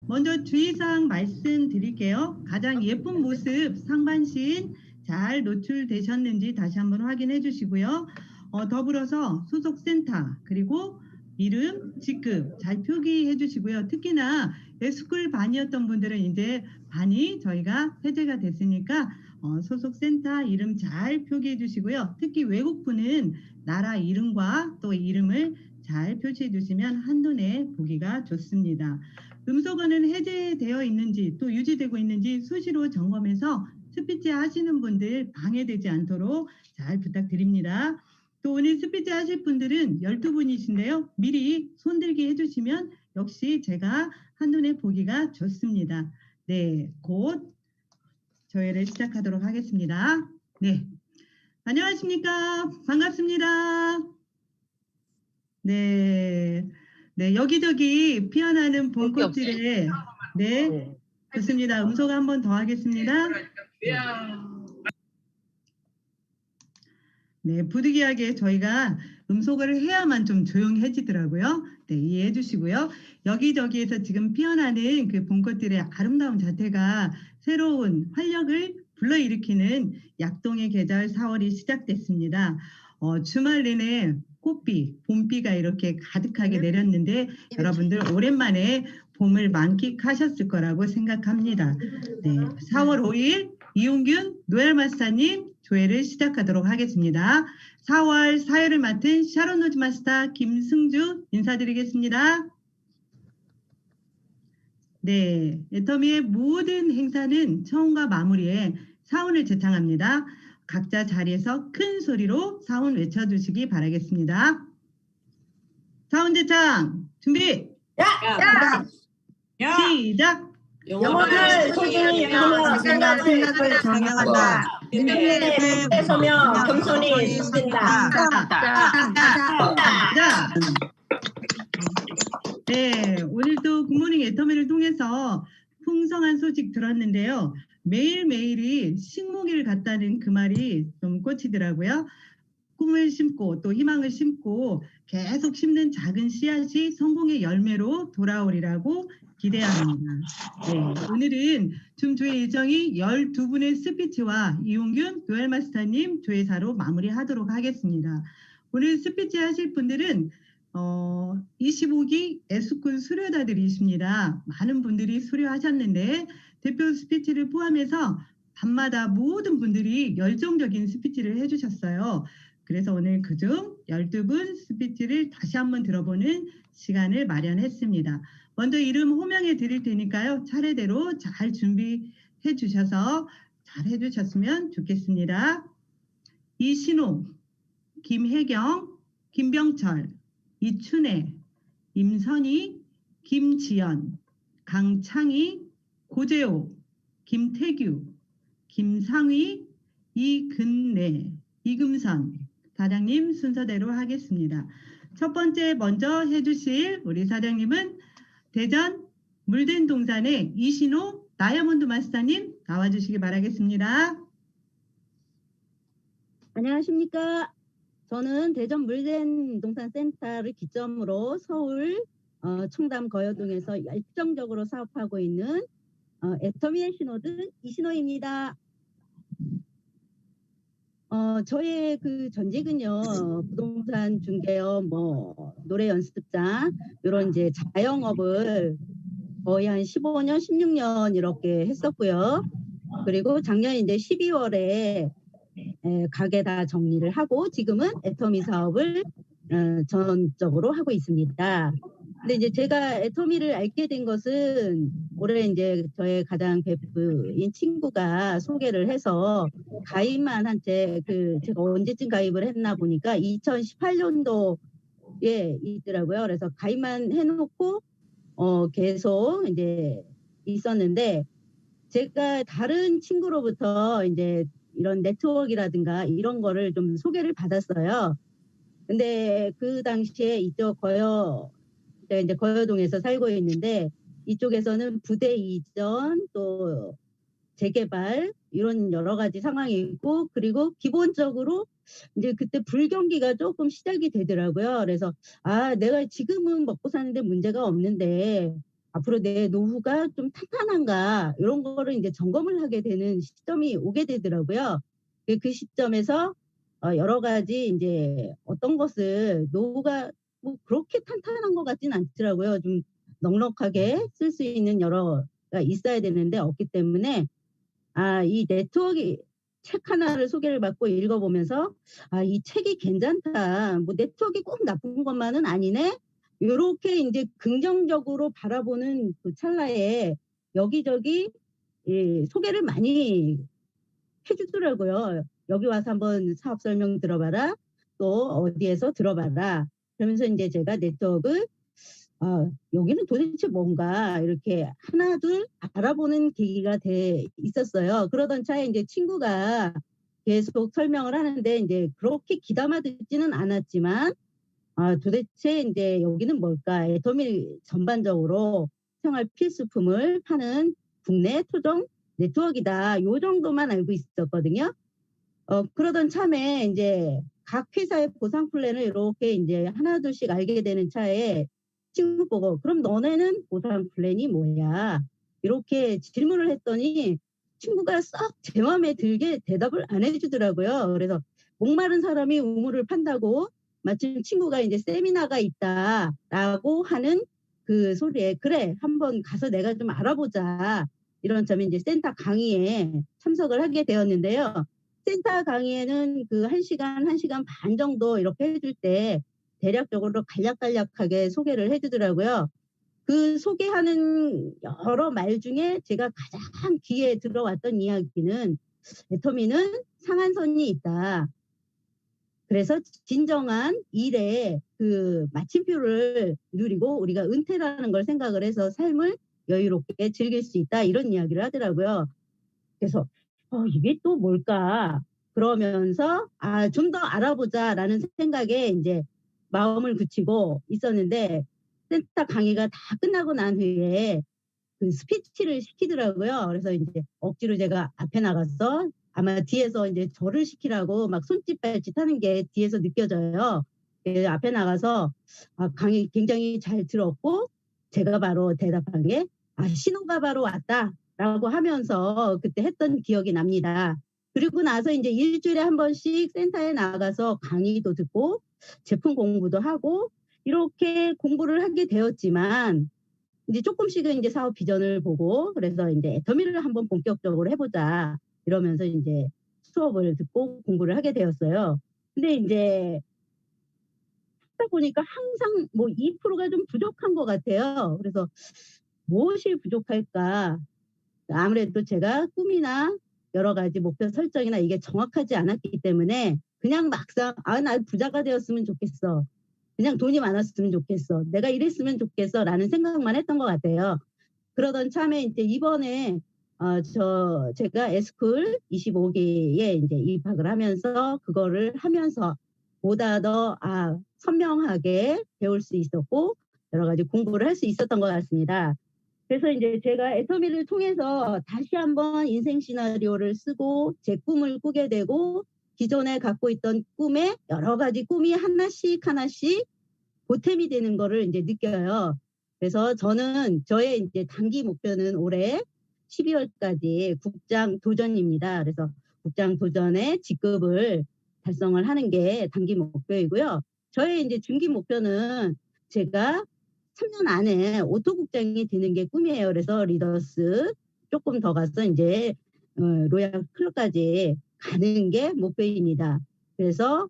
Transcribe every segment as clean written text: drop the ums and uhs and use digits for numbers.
먼저 주의사항 말씀드릴게요. 가장 예쁜 모습 상반신 잘 노출되셨는지 다시 한번 확인해 주시고요. 더불어서 소속 센터 그리고 이름, 직급 잘 표기해 주시고요. 특히나 에스쿨 반이었던 분들은 이제 반이 저희가 해제가 됐으니까 소속 센터 이름 잘 표기해 주시고요. 특히 외국분은 나라 이름과 또 이름을 잘 표시해 주시면 한눈에 보기가 좋습니다. 음소거는 해제되어 있는지 또 유지되고 있는지 수시로 점검해서 스피치 하시는 분들 방해되지 않도록 잘 부탁드립니다. 또 오늘 스피치 하실 분들은 12분이신데요. 미리 손들기 해주시면 역시 제가 한눈에 보기가 좋습니다. 네, 곧 조회를 시작하도록 하겠습니다. 네, 안녕하십니까? 반갑습니다. 네, 네, 여기저기 피어나는 봄꽃들에 네, 좋습니다. 음소거 한 번 더 하겠습니다. 네, 부득이하게 저희가 음소거를 해야만 좀 조용해지더라고요. 네, 이해해 주시고요. 여기저기에서 지금 피어나는 그 봄꽃들의 아름다운 자태가 새로운 활력을 불러일으키는 약동의 계절 4월이 시작됐습니다. 주말 내내 꽃비, 봄비가 이렇게 가득하게 내렸는데 여러분들 오랜만에 봄을 만끽하셨을 거라고 생각합니다. 네, 4월 5일 이용균 노엘 마스터님 조회를 시작하도록 하겠습니다. 4월 사회를 맡은 샤론 노즈 마스터 김승주 인사드리겠습니다. 네, 애터미의 모든 행사는 처음과 마무리에 사운을 제창합니다. 각자 자리에서 큰 소리로 사운 외쳐주시기 바라겠습니다. 사운 제창 준비! 시작! 영혼을 소중히 여기며 생각을 정명한다. 민중의 서며 겸손히 숨긴다. 네, 오늘도 굿모닝 애터미를 통해서 풍성한 소식 들었는데요. 매일매일이 식목일 같다는 그 말이 좀 꽂히더라고요. 꿈을 심고 또 희망을 심고 계속 심는 작은 씨앗이 성공의 열매로 돌아오리라고 기대합니다. 네, 오늘은 조회 일정이 12분의 스피치와 이용균 노엘 마스터님 조회사로 마무리하도록 하겠습니다. 오늘 스피치 하실 분들은 25기 에스쿨 수료자들이십니다. 많은 분들이 수료하셨는데 대표 스피치를 포함해서 밤마다 모든 분들이 열정적인 스피치를 해주셨어요. 그래서 오늘 그중 12분 스피치를 다시 한번 들어보는 시간을 마련했습니다. 먼저 이름 호명해 드릴 테니까요. 차례대로 잘 준비해 주셔서 잘 해주셨으면 좋겠습니다. 이신호, 김혜경, 김병철, 이춘혜, 임선희, 김지연, 강창희, 고재호, 김태규, 김상휘, 이근래, 이금선 사장님 순서대로 하겠습니다. 첫 번째 먼저 해주실 우리 사장님은 대전 물된 동산의 이신호 다이아몬드 마스터님 나와주시기 바라겠습니다. 안녕하십니까. 저는 대전 물된 동산 센터를 기점으로 서울 청담 거여동에서 열정적으로 사업하고 있는 애터미의 신호등 이신호입니다. 저의 그 전직은요, 부동산 중개업, 노래 연습장, 이런 이제 자영업을 거의 한 15년, 16년 이렇게 했었고요. 그리고 작년 이제 12월에 가게 다 정리를 하고 지금은 애터미 사업을 전적으로 하고 있습니다. 근데 이제 제가 애터미를 알게 된 것은 올해 이제 저의 가장 베프인 친구가 소개를 해서 가입만 한 채 제가 언제쯤 가입을 했나 보니까 2018년도에 있더라고요. 그래서 가입만 해놓고 계속 이제 있었는데 제가 다른 친구로부터 이제 이런 네트워크라든가 이런 거를 좀 소개를 받았어요. 근데 그 당시에 제가 이제 거여동에서 살고 있는데 이쪽에서는 부대 이전 또 재개발 이런 여러 가지 상황이 있고 그리고 기본적으로 이제 그때 불경기가 조금 시작이 되더라고요. 그래서 내가 지금은 먹고 사는데 문제가 없는데 앞으로 내 노후가 좀 탄탄한가 이런 거를 이제 점검을 하게 되는 시점이 오게 되더라고요. 그 시점에서 여러 가지 이제 어떤 것을 노후가 뭐 그렇게 탄탄한 것 같지는 않더라고요. 좀 넉넉하게 쓸 수 있는 여러가 있어야 되는데 없기 때문에 이 네트워크 책 하나를 소개를 받고 읽어보면서 이 책이 괜찮다. 뭐 네트워크가 꼭 나쁜 것만은 아니네. 요렇게 이제 긍정적으로 바라보는 그 찰나에 여기저기 소개를 많이 해주더라고요. 여기 와서 한번 사업 설명 들어봐라. 또 어디에서 들어봐라. 그러면서 이제 제가 네트워크 여기는 도대체 뭔가 이렇게 하나둘 알아보는 계기가 돼 있었어요. 그러던 차에 이제 친구가 계속 설명을 하는데 이제 그렇게 귀담아 듣지는 않았지만 도대체 이제 여기는 뭘까? 애터미 전반적으로 생활 필수품을 파는 국내 토종 네트워크이다. 요 정도만 알고 있었거든요. 그러던 참에 이제 각 회사의 보상 플랜을 이렇게 이제 하나둘씩 알게 되는 차에 친구 보고 그럼 너네는 보상 플랜이 뭐야? 이렇게 질문을 했더니 친구가 썩 제 마음에 들게 대답을 안 해주더라고요. 그래서 목마른 사람이 우물을 판다고 마침 친구가 이제 세미나가 있다라고 하는 그 소리에 그래 한번 가서 내가 좀 알아보자 이런 점에 이제 센터 강의에 참석을 하게 되었는데요. 센터 강의에는 그 1시간 반 정도 이렇게 해줄 때 대략적으로 간략간략하게 소개를 해주더라고요. 그 소개하는 여러 말 중에 제가 가장 귀에 들어왔던 이야기는 애터미는 상한선이 있다. 그래서 진정한 일에 그 마침표를 누리고 우리가 은퇴라는 걸 생각을 해서 삶을 여유롭게 즐길 수 있다. 이런 이야기를 하더라고요. 그래서 이게 또 뭘까? 그러면서 좀 더 알아보자라는 생각에 이제 마음을 굳히고 있었는데 센터 강의가 다 끝나고 난 후에 그 스피치를 시키더라고요. 그래서 이제 억지로 제가 앞에 나가서 아마 뒤에서 이제 저를 시키라고 막 손짓 발짓 하는 게 뒤에서 느껴져요. 앞에 나가서 강의 굉장히 잘 들었고 제가 바로 대답한 게 신호가 바로 왔다라고 하면서 그때 했던 기억이 납니다. 그리고 나서 이제 일주일에 한 번씩 센터에 나가서 강의도 듣고 제품 공부도 하고 이렇게 공부를 하게 되었지만 이제 조금씩은 이제 사업 비전을 보고 그래서 이제 애터미를 한번 본격적으로 해보자 이러면서 이제 수업을 듣고 공부를 하게 되었어요. 근데 이제 하다 보니까 항상 뭐 2%가 좀 부족한 것 같아요. 그래서 무엇이 부족할까? 아무래도 제가 꿈이나 여러 가지 목표 설정이나 이게 정확하지 않았기 때문에 그냥 막상 나 부자가 되었으면 좋겠어. 그냥 돈이 많았으면 좋겠어. 내가 이랬으면 좋겠어. 라는 생각만 했던 것 같아요. 그러던 참에 이제 이번에 제가 에스쿨 25기에 이제 입학을 하면서 그거를 하면서 보다 더 선명하게 배울 수 있었고 여러 가지 공부를 할 수 있었던 것 같습니다. 그래서 이제 제가 애터미를 통해서 다시 한번 인생 시나리오를 쓰고 제 꿈을 꾸게 되고 기존에 갖고 있던 꿈에 여러 가지 꿈이 하나씩 보탬이 되는 거를 이제 느껴요. 그래서 저는 저의 이제 단기 목표는 올해 12월까지 국장 도전입니다. 그래서 국장 도전의 직급을 달성을 하는 게 단기 목표이고요. 저의 이제 중기 목표는 제가 3년 안에 오토국장이 되는 게 꿈이에요. 그래서 리더스 조금 더 가서 이제 로얄 클럽까지 가는 게 목표입니다. 그래서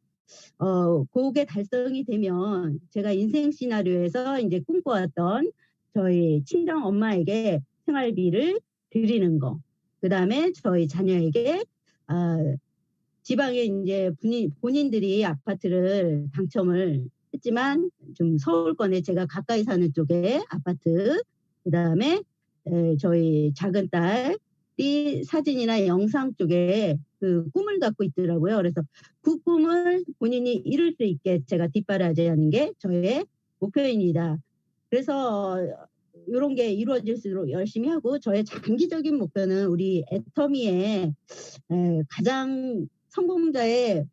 그게 달성이 되면 제가 인생 시나리오에서 이제 꿈꿔왔던 저희 친정 엄마에게 생활비를 드리는 거, 그 다음에 저희 자녀에게 지방에 이제 본인들이 아파트를 당첨을 했지만 좀 서울권에 제가 가까이 사는 쪽에 아파트, 그 다음에 저희 작은 딸이 사진이나 영상 쪽에 그 꿈을 갖고 있더라고요. 그래서 그 꿈을 본인이 이룰 수 있게 제가 뒷바라지하는 게 저의 목표입니다. 그래서 이런 게 이루어질수록 열심히 하고 저의 장기적인 목표는 우리 애터미의 가장 성공자의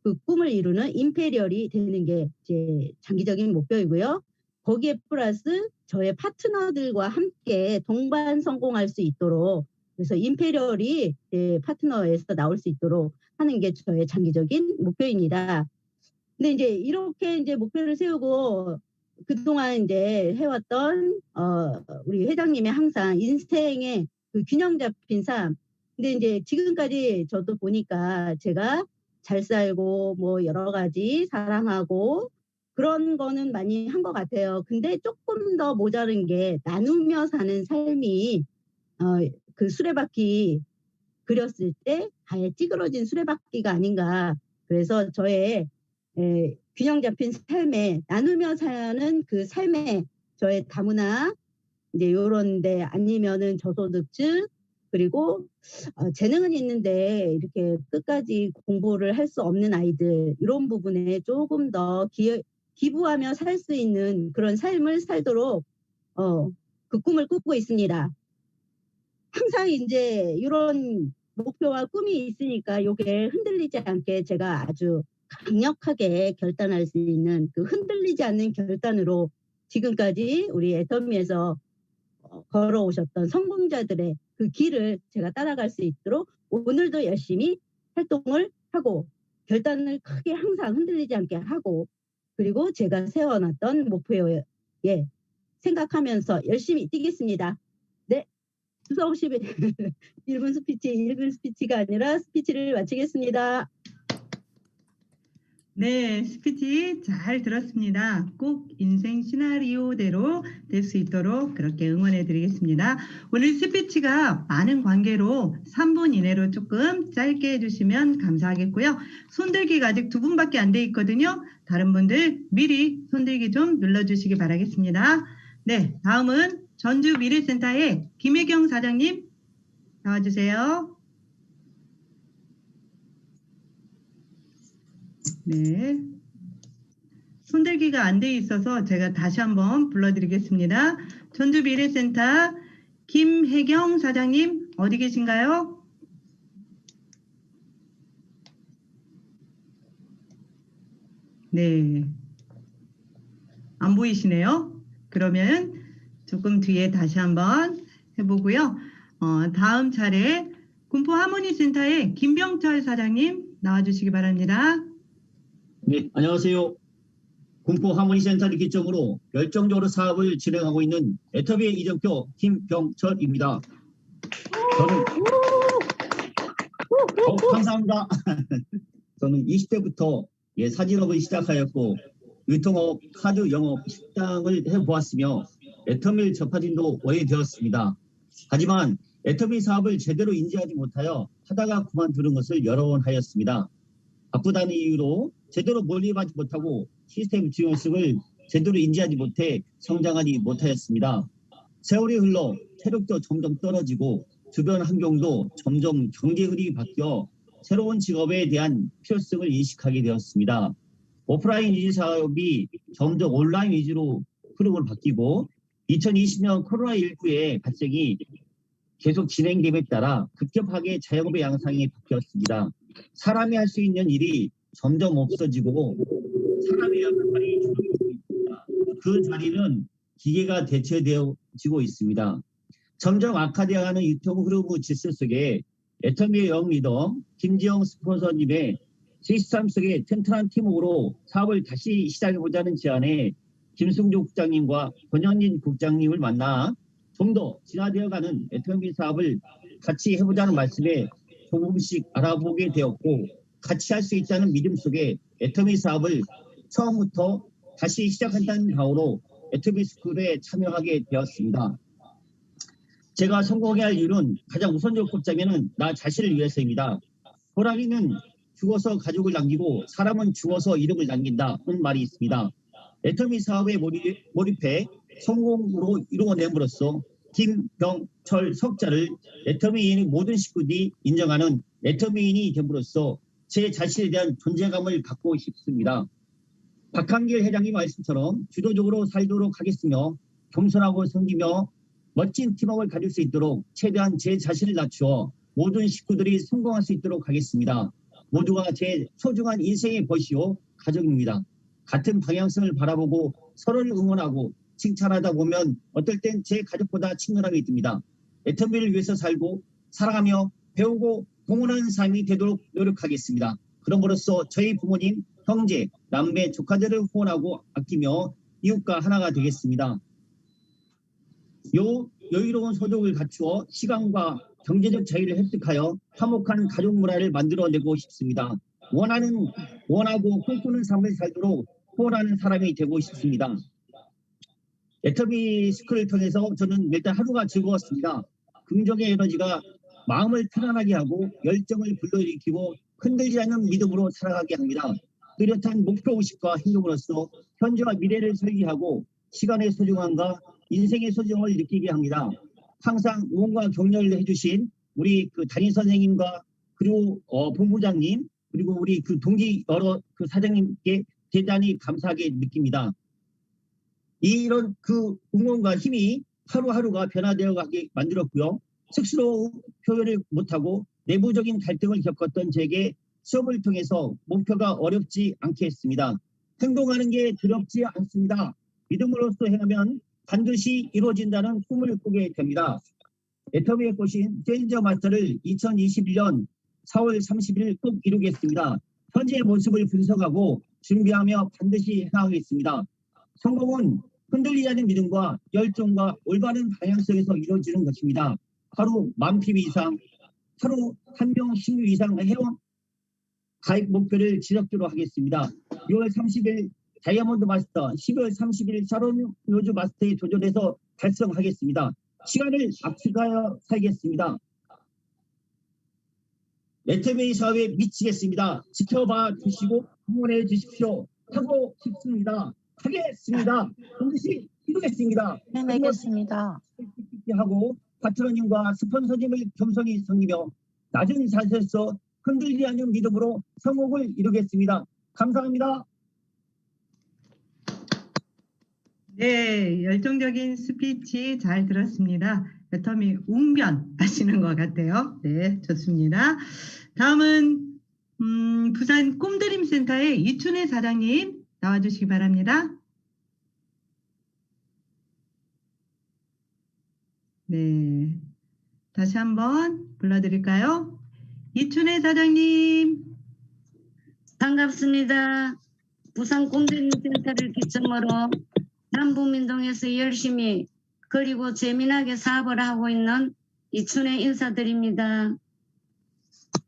그 꿈을 이루는 임페리얼이 되는 게 제 장기적인 목표이고요. 거기에 플러스 저의 파트너들과 함께 동반 성공할 수 있도록 그래서 임페리얼이 파트너에서 나올 수 있도록 하는 게 저의 장기적인 목표입니다. 근데 이제 이렇게 이제 목표를 세우고 그동안 이제 해왔던 우리 회장님이 항상 인생의 그 균형 잡힌 삶. 근데 이제 지금까지 저도 보니까 제가 잘 살고 뭐 여러 가지 사랑하고 그런 거는 많이 한 것 같아요. 근데 조금 더 모자른 게 나누며 사는 삶이 그 수레바퀴 그렸을 때 아예 찌그러진 수레바퀴가 아닌가. 그래서 저의 균형 잡힌 삶에 나누며 사는 그 삶에 저의 다문화 이제 요런데 아니면은 저소득층 그리고 재능은 있는데 이렇게 끝까지 공부를 할 수 없는 아이들 이런 부분에 조금 더 기부하며 살 수 있는 그런 삶을 살도록 그 꿈을 꾸고 있습니다. 항상 이제 이런 목표와 꿈이 있으니까 요게 흔들리지 않게 제가 아주 강력하게 결단할 수 있는 그 흔들리지 않는 결단으로 지금까지 우리 애터미에서 걸어오셨던 성공자들의 그 길을 제가 따라갈 수 있도록 오늘도 열심히 활동을 하고 결단을 크게 항상 흔들리지 않게 하고 그리고 제가 세워놨던 목표에 생각하면서 열심히 뛰겠습니다. 네, 수없이 1분 스피치가 아니라 스피치를 마치겠습니다. 네, 스피치 잘 들었습니다. 꼭 인생 시나리오대로 될 수 있도록 그렇게 응원해 드리겠습니다. 오늘 스피치가 많은 관계로 3분 이내로 조금 짧게 해주시면 감사하겠고요. 손들기가 아직 2분밖에 안 돼 있거든요. 다른 분들 미리 손들기 좀 눌러주시기 바라겠습니다. 네, 다음은 전주미래센터의 김혜경 사장님 나와주세요. 네. 손들기가 안 돼 있어서 제가 다시 한번 불러드리겠습니다. 전주미래센터 김혜경 사장님 어디 계신가요? 네. 안 보이시네요. 그러면 조금 뒤에 다시 한번 해보고요. 다음 차례 군포하모니센터의 김병철 사장님 나와주시기 바랍니다. 네, 안녕하세요. 군포 하모니센터를 기점으로 열정적으로 사업을 진행하고 있는 애터미의 이정표 김병철입니다. 저는 감사합니다. 저는 20대부터 사진업을 시작하였고 유통업, 카드 영업, 식당을 해보았으며 애터미를 접한 지도 오래되었습니다. 하지만 애터미 사업을 제대로 인지하지 못하여 하다가 그만두는 것을 여러 번 하였습니다. 바쁘다는 이유로 제대로 몰입하지 못하고 시스템 중요성을 제대로 인지하지 못해 성장하지 못하였습니다. 세월이 흘러 체력도 점점 떨어지고 주변 환경도 점점 경제 흐름이 바뀌어 새로운 직업에 대한 필요성을 인식하게 되었습니다. 오프라인 위주 사업이 점점 온라인 위주로 흐름을 바뀌고 2020년 코로나19의 발생이 계속 진행됨에 따라 급격하게 자영업의 양상이 바뀌었습니다. 사람이 할 수 있는 일이 점점 없어지고 사람이 하는 말이 줄어들고 그 자리는 기계가 대체되어지고 있습니다. 점점 악화되어가는 유통 흐름 질서 속에 애터미의 영리더 김지영 스폰서님의 시스템 속의 튼튼한 팀워크로 사업을 다시 시작해보자는 제안에 김승조 국장님과 권영진 국장님을 만나 좀 더 진화되어가는 애터미 사업을 같이 해보자는 말씀에 조금씩 알아보게 되었고 같이 할 수 있다는 믿음 속에 애터미 사업을 처음부터 다시 시작한다는 각오로 애터미 스쿨에 참여하게 되었습니다. 제가 성공해야 할 이유는 가장 우선적으로 꼽자면 나 자신을 위해서입니다. 호랑이는 죽어서 가족을 남기고 사람은 죽어서 이름을 남긴다 하는 말이 있습니다. 애터미 사업에 몰입해 성공으로 이루어냄으로써 김병철 석자를 애터미인의 모든 식구들이 인정하는 애터미인이 됨으로써 제 자신에 대한 존재감을 갖고 싶습니다. 박한길 회장님 말씀처럼 주도적으로 살도록 하겠으며 겸손하고 섬기며 멋진 팀워크를 가질 수 있도록 최대한 제 자신을 낮추어 모든 식구들이 성공할 수 있도록 하겠습니다. 모두가 제 소중한 인생의 벗이요 가족입니다. 같은 방향성을 바라보고 서로를 응원하고 칭찬하다 보면 어떨 땐 제 가족보다 친근함이 듭니다. 애터미를 위해서 살고 사랑하며 배우고 공헌하는 삶이 되도록 노력하겠습니다. 그럼으로써 저희 부모님, 형제, 남매, 조카들을 후원하고 아끼며 이웃과 하나가 되겠습니다. 여유로운 소득을 갖추어 시간과 경제적 자유를 획득하여 화목한 가족 문화를 만들어내고 싶습니다. 원하고 꿈꾸는 삶을 살도록 후원하는 사람이 되고 싶습니다. 애터미 스쿨을 통해서 저는 일단 하루가 즐거웠습니다. 긍정의 에너지가 마음을 편안하게 하고 열정을 불러일으키고 흔들리지 않는 믿음으로 살아가게 합니다. 뚜렷한 목표의식과 행동으로서 현재와 미래를 설계하고 시간의 소중함과 인생의 소중함을 느끼게 합니다. 항상 응원과 격려를 해주신 우리 그 담임 선생님과 그리고 본부장님 그리고 우리 그 동기 여러 그 사장님께 대단히 감사하게 느낍니다. 이런 그 응원과 힘이 하루하루가 변화되어 가게 만들었고요. 스스로 표현을 못하고 내부적인 갈등을 겪었던 제게 수업을 통해서 목표가 어렵지 않게 했습니다. 행동하는 게 두렵지 않습니다. 믿음으로써 행하면 반드시 이루어진다는 꿈을 꾸게 됩니다. 애터미의 꽃인 챌린저 마스터를 2021년 4월 30일 꼭 이루겠습니다. 현재의 모습을 분석하고 준비하며 반드시 행하겠습니다. 성공은 흔들리지 않는 믿음과 열정과 올바른 방향성에서 이루어지는 것입니다. 하루 10,000PB 이상, 하루 1명 10명 이상 회원 가입 목표를 지속적으로 하겠습니다. 6월 30일 다이아몬드 마스터, 12월 30일 샤론 로즈 마스터에 도전해서 달성하겠습니다. 시간을 압축하여 살겠습니다. 애터미 사업에 미치겠습니다. 지켜봐 주시고 응원해 주십시오. 하고 싶습니다. 하겠습니다. 반드시 이루겠습니다. 해내겠습니다. 하고 파트너님과 스폰서님을 겸손히 섬기며 낮은 자세에서 흔들리지 않는 믿음으로 성공을 이루겠습니다. 감사합니다. 네, 열정적인 스피치 잘 들었습니다. 애터미 웅변하시는 것 같아요. 네, 좋습니다. 다음은 부산 꿈드림센터의 이춘혜 사장님 나와주시기 바랍니다. 네, 다시 한번 불러드릴까요? 이춘혜 사장님. 반갑습니다. 부산 꿈드림센터를 기점으로 남부민동에서 열심히 그리고 재미나게 사업을 하고 있는 이춘혜 인사드립니다.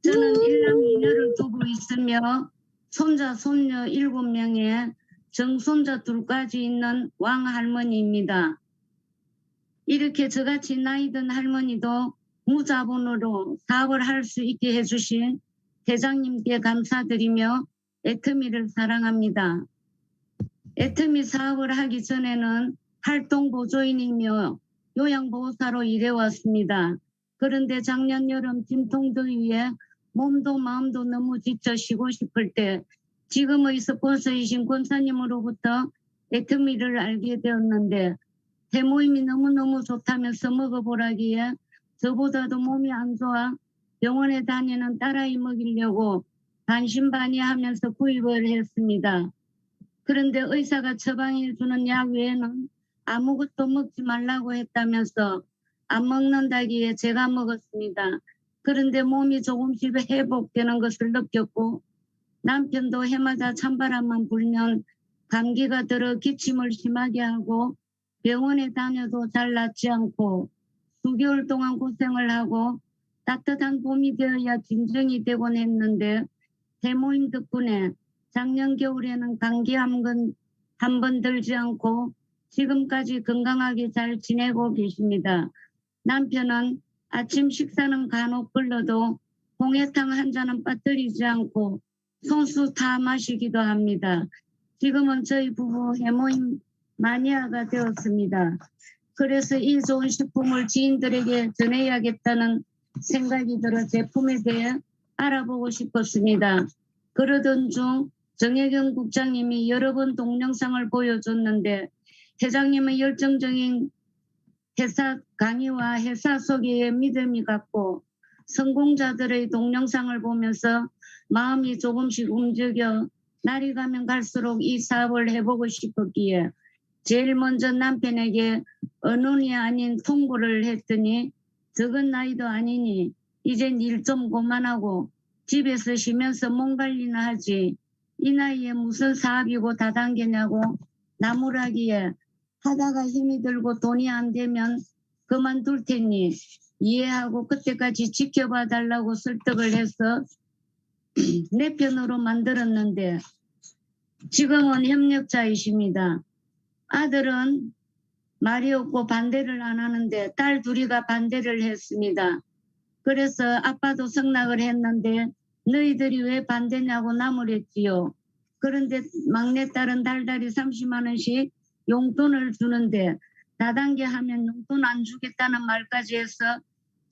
저는 일남 이녀를 두고 있으며 손자, 손녀 7명에 정손자 2까지 있는 왕할머니입니다. 이렇게 저같이 나이 든 할머니도 무자본으로 사업을 할 수 있게 해주신 회장님께 감사드리며 애터미를 사랑합니다. 애터미 사업을 하기 전에는 활동보조인이며 요양보호사로 일해왔습니다. 그런데 작년 여름 진통더위에 몸도 마음도 너무 지쳐 쉬고 싶을 때 지금의 스폰서이신 권사님으로부터 애터미를 알게 되었는데 대모임이 너무너무 좋다면서 먹어보라기에 저보다도 몸이 안 좋아 병원에 다니는 딸아이 먹이려고 반신반의하면서 구입을 했습니다. 그런데 의사가 처방해 주는 약 외에는 아무것도 먹지 말라고 했다면서 안 먹는다기에 제가 먹었습니다. 그런데 몸이 조금씩 회복되는 것을 느꼈고 남편도 해마다 찬바람만 불면 감기가 들어 기침을 심하게 하고 병원에 다녀도 잘 낫지 않고 수개월 동안 고생을 하고 따뜻한 봄이 되어야 진정이 되곤 했는데 대모임 덕분에 작년 겨울에는 감기 한 번 들지 않고 지금까지 건강하게 잘 지내고 계십니다. 남편은 아침 식사는 간혹 걸러도 홍해탕 한 잔은 빠뜨리지 않고 손수 다 마시기도 합니다. 지금은 저희 부부 해모임 마니아가 되었습니다. 그래서 이 좋은 식품을 지인들에게 전해야겠다는 생각이 들어 제품에 대해 알아보고 싶었습니다. 그러던 중 정혜경 국장님이 여러 번 동영상을 보여줬는데 회장님의 열정적인 회사 강의와 회사 소개에 믿음이 갔고 성공자들의 동영상을 보면서 마음이 조금씩 움직여 날이 가면 갈수록 이 사업을 해보고 싶었기에 제일 먼저 남편에게 언론이 아닌 통보를 했더니 적은 나이도 아니니 이젠 일 좀 그만하고 집에서 쉬면서 몸 관리나 하지. 이 나이에 무슨 사업이고 다단계냐고 나무라기에 하다가 힘이 들고 돈이 안 되면 그만둘 테니 이해하고 그때까지 지켜봐 달라고 설득을 해서 내 편으로 만들었는데 지금은 협력자이십니다. 아들은 말이 없고 반대를 안 하는데 딸 둘이가 반대를 했습니다. 그래서 아빠도 승낙을 했는데 너희들이 왜 반대냐고 나무랬지요. 그런데 막내딸은 달달이 30만 원씩 용돈을 주는데 다단계 하면 용돈 안 주겠다는 말까지 해서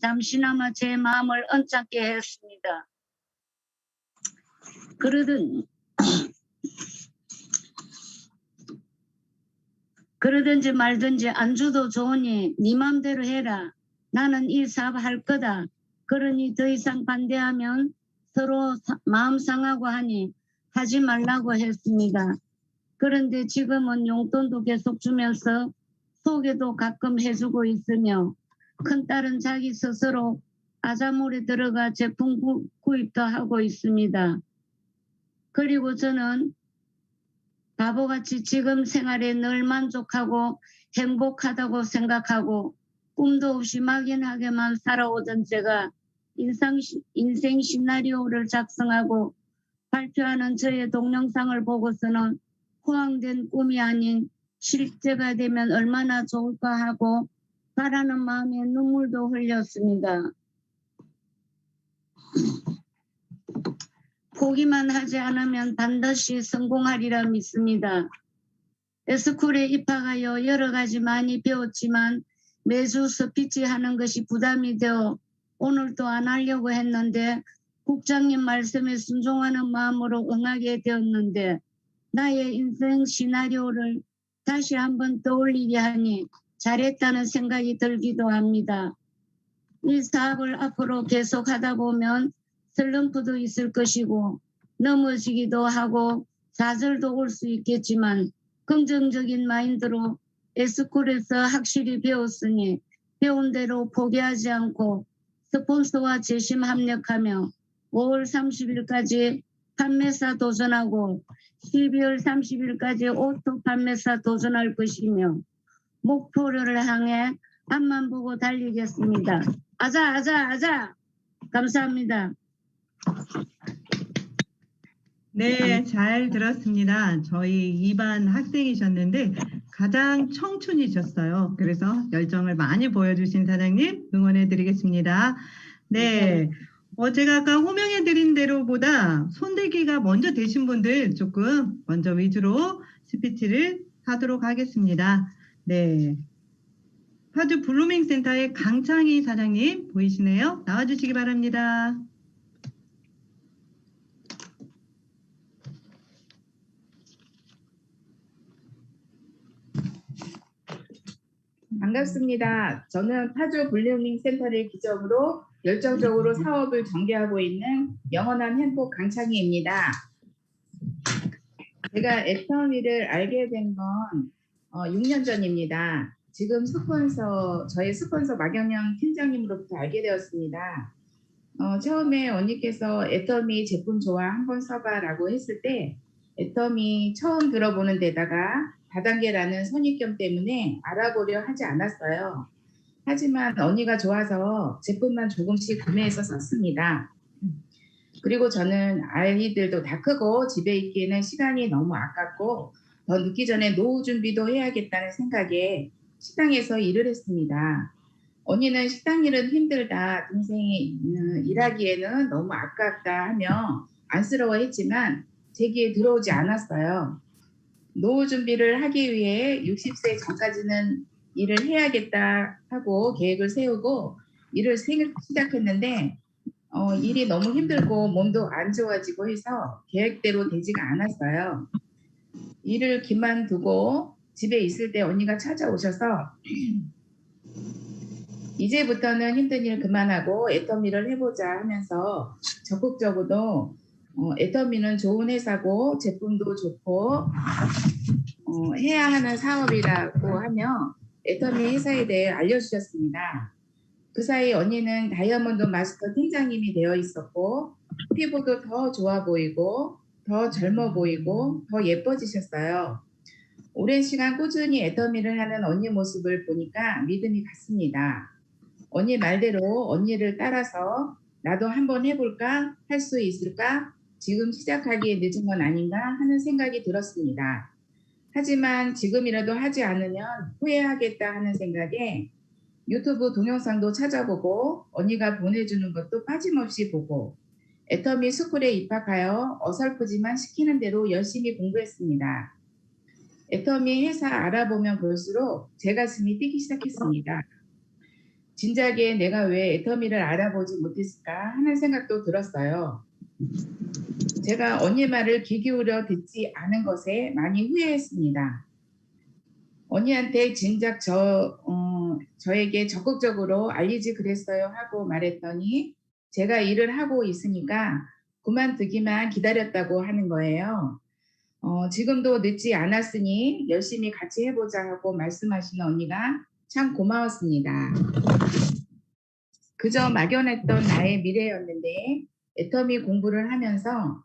잠시나마 제 마음을 언짢게 했습니다. 그러든지 말든지 안 줘도 좋으니 네 맘대로 해라. 나는 이 사업 할 거다. 그러니 더 이상 반대하면 서로 마음 상하고 하니 하지 말라고 했습니다. 그런데 지금은 용돈도 계속 주면서 소개도 가끔 해주고 있으며 큰딸은 자기 스스로 아자몰에 들어가 제품 구입도 하고 있습니다. 그리고 저는 바보같이 지금 생활에 늘 만족하고 행복하다고 생각하고 꿈도 없이 막연하게만 살아오던 제가 인생 시나리오를 작성하고 발표하는 저의 동영상을 보고서는 호황된 꿈이 아닌 실제가 되면 얼마나 좋을까 하고 바라는 마음에 눈물도 흘렸습니다. 포기만 하지 않으면 반드시 성공하리라 믿습니다. 에스쿨에 입학하여 여러 가지 많이 배웠지만 매주 스피치 하는 것이 부담이 되어 오늘도 안 하려고 했는데 국장님 말씀에 순종하는 마음으로 응하게 되었는데 나의 인생 시나리오를 다시 한번 떠올리게 하니 잘했다는 생각이 들기도 합니다. 이 사업을 앞으로 계속하다 보면 슬럼프도 있을 것이고 넘어지기도 하고 좌절도 올 수 있겠지만 긍정적인 마인드로 에스쿨에서 확실히 배웠으니 배운 대로 포기하지 않고 스폰서와 재심 합력하며 5월 30일까지 판매사 도전하고 12월 30일까지 오토 판매사 도전할 것이며 목표를 향해 앞만 보고 달리겠습니다. 아자! 감사합니다. 네, 잘 들었습니다. 저희 2반 학생이셨는데 가장 청춘이셨어요. 그래서 열정을 많이 보여주신 사장님 응원해 드리겠습니다. 네, 제가 아까 호명해 드린 대로보다 손들기가 먼저 되신 분들 조금 먼저 위주로 스피치를 하도록 하겠습니다. 네, 파주 블루밍 센터의 강창희 사장님 보이시네요. 나와주시기 바랍니다. 반갑습니다. 저는 파주 블루밍 센터를 기점으로 열정적으로 사업을 전개하고 있는 영원한 행복 강창희입니다. 제가 애터미를 알게 된 건 6년 전입니다. 지금 저희 스폰서 마경영 팀장님으로부터 알게 되었습니다. 처음에 언니께서 애터미 제품 좋아 한번 써봐라고 했을 때 애터미 처음 들어보는 데다가 다단계라는 선입견 때문에 알아보려 하지 않았어요. 하지만 언니가 좋아서 제품만 조금씩 구매해서 썼습니다. 그리고 저는 아이들도 다 크고 집에 있기에는 시간이 너무 아깝고 더 늦기 전에 노후 준비도 해야겠다는 생각에 식당에서 일을 했습니다. 언니는 식당 일은 힘들다, 동생이 일하기에는 너무 아깝다 하며 안쓰러워했지만 제 귀에 들어오지 않았어요. 노후 준비를 하기 위해 60세 전까지는 일을 해야겠다 하고 계획을 세우고 일을 시작했는데 일이 너무 힘들고 몸도 안 좋아지고 해서 계획대로 되지가 않았어요. 일을 그만두고 집에 있을 때 언니가 찾아오셔서 이제부터는 힘든 일 그만하고 애터미를 해보자 하면서 적극적으로 애터미는 좋은 회사고 제품도 좋고 해야 하는 사업이라고 하며 애터미 회사에 대해 알려주셨습니다. 그 사이 언니는 다이아몬드 마스터 팀장님이 되어 있었고 피부도 더 좋아 보이고 더 젊어 보이고 더 예뻐지셨어요. 오랜 시간 꾸준히 애터미를 하는 언니 모습을 보니까 믿음이 갔습니다. 언니 말대로 언니를 따라서 나도 한번 해볼까? 할 수 있을까? 지금 시작하기에 늦은 건 아닌가 하는 생각이 들었습니다. 하지만 지금이라도 하지 않으면 후회하겠다 하는 생각에 유튜브 동영상도 찾아보고 언니가 보내주는 것도 빠짐없이 보고 애터미 스쿨에 입학하여 어설프지만 시키는 대로 열심히 공부했습니다. 애터미 회사 알아보면 볼수록 제 가슴이 뛰기 시작했습니다. 진작에 내가 왜 애터미를 알아보지 못했을까 하는 생각도 들었어요. 제가 언니 말을 귀 기울여 듣지 않은 것에 많이 후회했습니다. 언니한테 진작 저에게 적극적으로 알리지 그랬어요 하고 말했더니 제가 일을 하고 있으니까 그만두기만 기다렸다고 하는 거예요. 지금도 늦지 않았으니 열심히 같이 해보자 하고 말씀하시는 언니가 참 고마웠습니다. 그저 막연했던 나의 미래였는데 애터미 공부를 하면서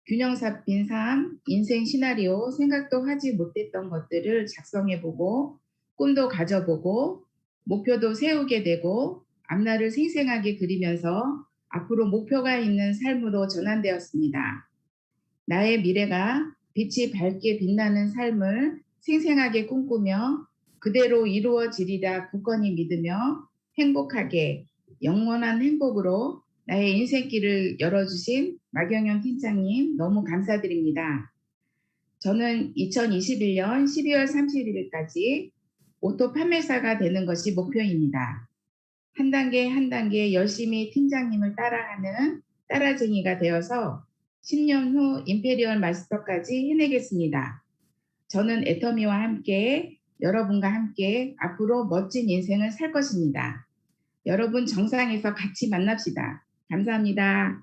균형 잡힌 삶, 인생 시나리오, 생각도 하지 못했던 것들을 작성해보고 꿈도 가져보고 목표도 세우게 되고 앞날을 생생하게 그리면서 앞으로 목표가 있는 삶으로 전환되었습니다. 나의 미래가 빛이 밝게 빛나는 삶을 생생하게 꿈꾸며 그대로 이루어지리라 굳건히 믿으며 행복하게 영원한 행복으로 나의 인생길을 열어주신 마경영 팀장님 너무 감사드립니다. 저는 2021년 12월 31일까지 오토 판매사가 되는 것이 목표입니다. 한 단계 한 단계 열심히 팀장님을 따라하는 따라쟁이가 되어서 10년 후 임페리얼 마스터까지 해내겠습니다. 저는 애터미와 함께 여러분과 함께 앞으로 멋진 인생을 살 것입니다. 여러분 정상에서 같이 만납시다. 감사합니다.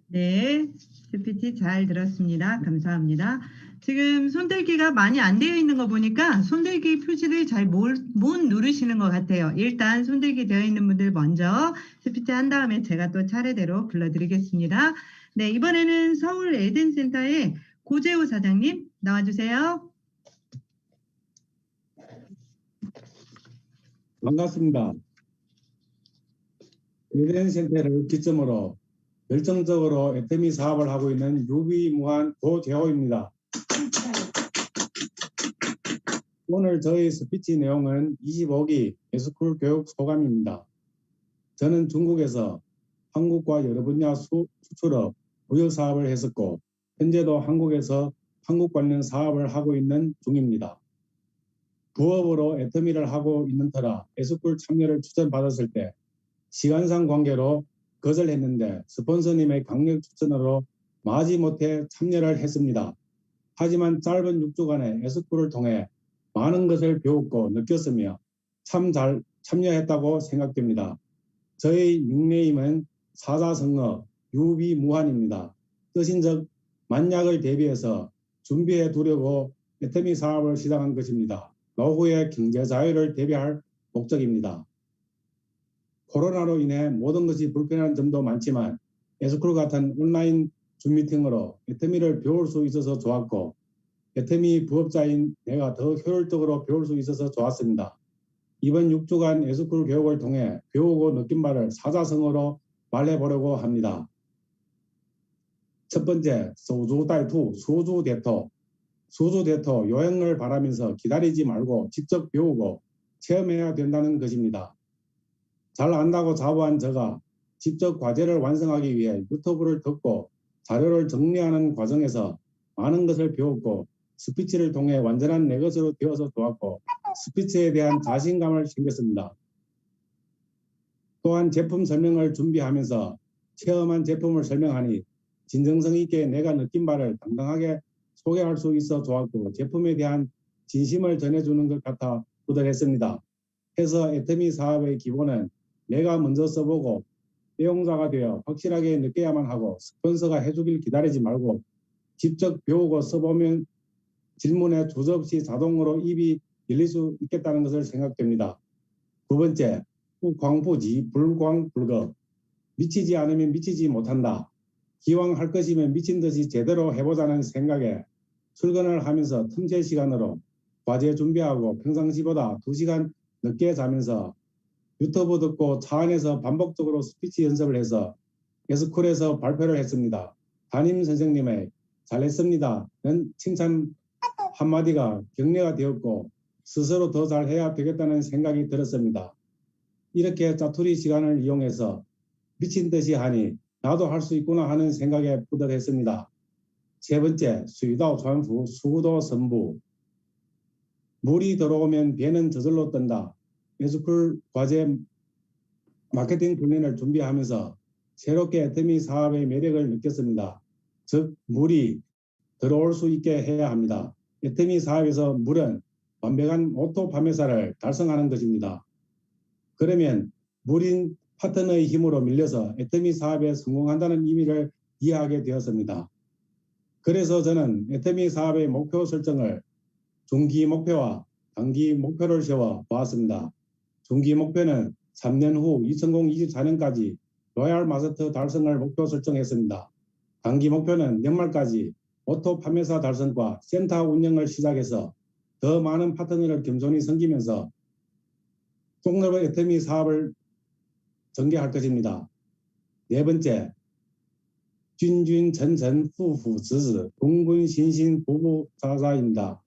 네, PPT 잘 들었습니다. 감사합니다. 지금 손들기가 많이 안 되어 있는 거 보니까 손들기 표시를 잘 못 누르시는 것 같아요. 일단 손들기 되어 있는 분들 먼저 PPT 한 다음에 제가 또 차례대로 불러드리겠습니다. 네, 이번에는 서울 에덴센터의 고재호 사장님 나와주세요. 반갑습니다. 에덴센터를 기점으로 열정적으로 애터미 사업을 하고 있는 유비무한 고재호입니다. 오늘 저희 스피치 내용은 25기 에스쿨 교육 소감입니다. 저는 중국에서 한국과 여러 분야 수출업, 무역 사업을 했었고 현재도 한국에서 한국 관련 사업을 하고 있는 중입니다. 부업으로 애터미를 하고 있는 터라 에스쿨 참여를 추천받았을 때 시간상 관계로 거절했는데 스폰서님의 강력 추천으로 마지못해 참여를 했습니다. 하지만 짧은 6주간의 에스쿨을 통해 많은 것을 배웠고 느꼈으며 참 잘 참여했다고 생각됩니다. 저의 닉네임은 사자성어 유비무한입니다. 뜻인즉 만약을 대비해서 준비해 두려고 애터미 사업을 시작한 것입니다. 노후의 경제 자유를 대비할 목적입니다. 코로나로 인해 모든 것이 불편한 점도 많지만 에스쿨 같은 온라인 줌 미팅으로 애터미를 배울 수 있어서 좋았고 애터미 부업자인 내가 더 효율적으로 배울 수 있어서 좋았습니다. 이번 6주간 에스쿨 교육을 통해 배우고 느낀 바를 사자성어로 말해보려고 합니다. 첫 번째, 소주다이투, 소주대토. 소주대토, 요행을 바라면서 기다리지 말고 직접 배우고 체험해야 된다는 것입니다. 잘 안다고 자부한 저가 직접 과제를 완성하기 위해 유튜브를 듣고 자료를 정리하는 과정에서 많은 것을 배웠고 스피치를 통해 완전한 내 것으로 되어서 좋았고 스피치에 대한 자신감을 생겼습니다. 또한 제품 설명을 준비하면서 체험한 제품을 설명하니 진정성 있게 내가 느낀 바를 당당하게 소개할 수 있어 좋았고 제품에 대한 진심을 전해주는 것 같아 뿌듯했습니다. 해서 애터미 사업의 기본은 내가 먼저 써보고 애용자가 되어 확실하게 느껴야만 하고 스폰서가 해주길 기다리지 말고 직접 배우고 써보면 질문에 주저 없이 자동으로 입이 열릴 수 있겠다는 것을 생각됩니다. 두 번째, 우광부지 불광불급. 미치지 않으면 미치지 못한다. 기왕 할 것이면 미친 듯이 제대로 해보자는 생각에 출근을 하면서 틈새 시간으로 과제 준비하고 평상시보다 2시간 늦게 자면서 유튜브 듣고 차 안에서 반복적으로 스피치 연습을 해서 에스쿨에서 발표를 했습니다. 담임 선생님의 잘했습니다는 칭찬 한마디가 격려가 되었고 스스로 더 잘해야 되겠다는 생각이 들었습니다. 이렇게 짜투리 시간을 이용해서 미친 듯이 하니 나도 할 수 있구나 하는 생각에 뿌듯했습니다. 세 번째, 수유도 전후 수구도 선부. 물이 들어오면 배는 저절로 뜬다. 에스쿨 과제 마케팅 훈련을 준비하면서 새롭게 애터미 사업의 매력을 느꼈습니다. 즉 물이 들어올 수 있게 해야 합니다. 애터미 사업에서 물은 완벽한 오토 판매사를 달성하는 것입니다. 그러면 물인 파트너의 힘으로 밀려서 애터미 사업에 성공한다는 의미를 이해하게 되었습니다. 그래서 저는 애터미 사업의 목표 설정을 중기 목표와 단기 목표를 세워 보았습니다. 중기 목표는 3년 후 2024년까지 로얄 마스터 달성을 목표 설정했습니다. 단기 목표는 연말까지 오토 판매사 달성과 센터 운영을 시작해서 더 많은 파트너를 겸손히 섬기면서 동네의 애터미 사업을 전개할 것입니다. 네 번째, 쥔쥔 전전 후후 지지 공군신신 부부자자입니다.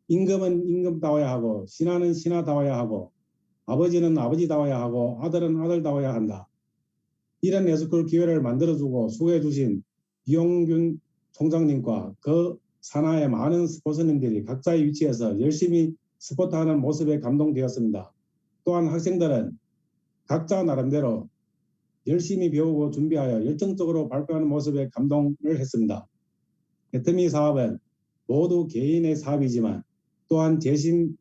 임금은 임금다워야 하고 신하는 신하다워야 하고 아버지는 아버지다워야 하고 아들은 아들다워야 한다. 이런 에스쿨 기회를 만들어주고 소개해주신 이용균 총장님과 그 산하의 많은 스포츠님들이 각자의 위치에서 열심히 스포트하는 모습에 감동되었습니다. 또한 학생들은 각자 나름대로 열심히 배우고 준비하여 열정적으로 발표하는 모습에 감동을 했습니다. 애터미 사업은 모두 개인의 사업이지만 또한 재심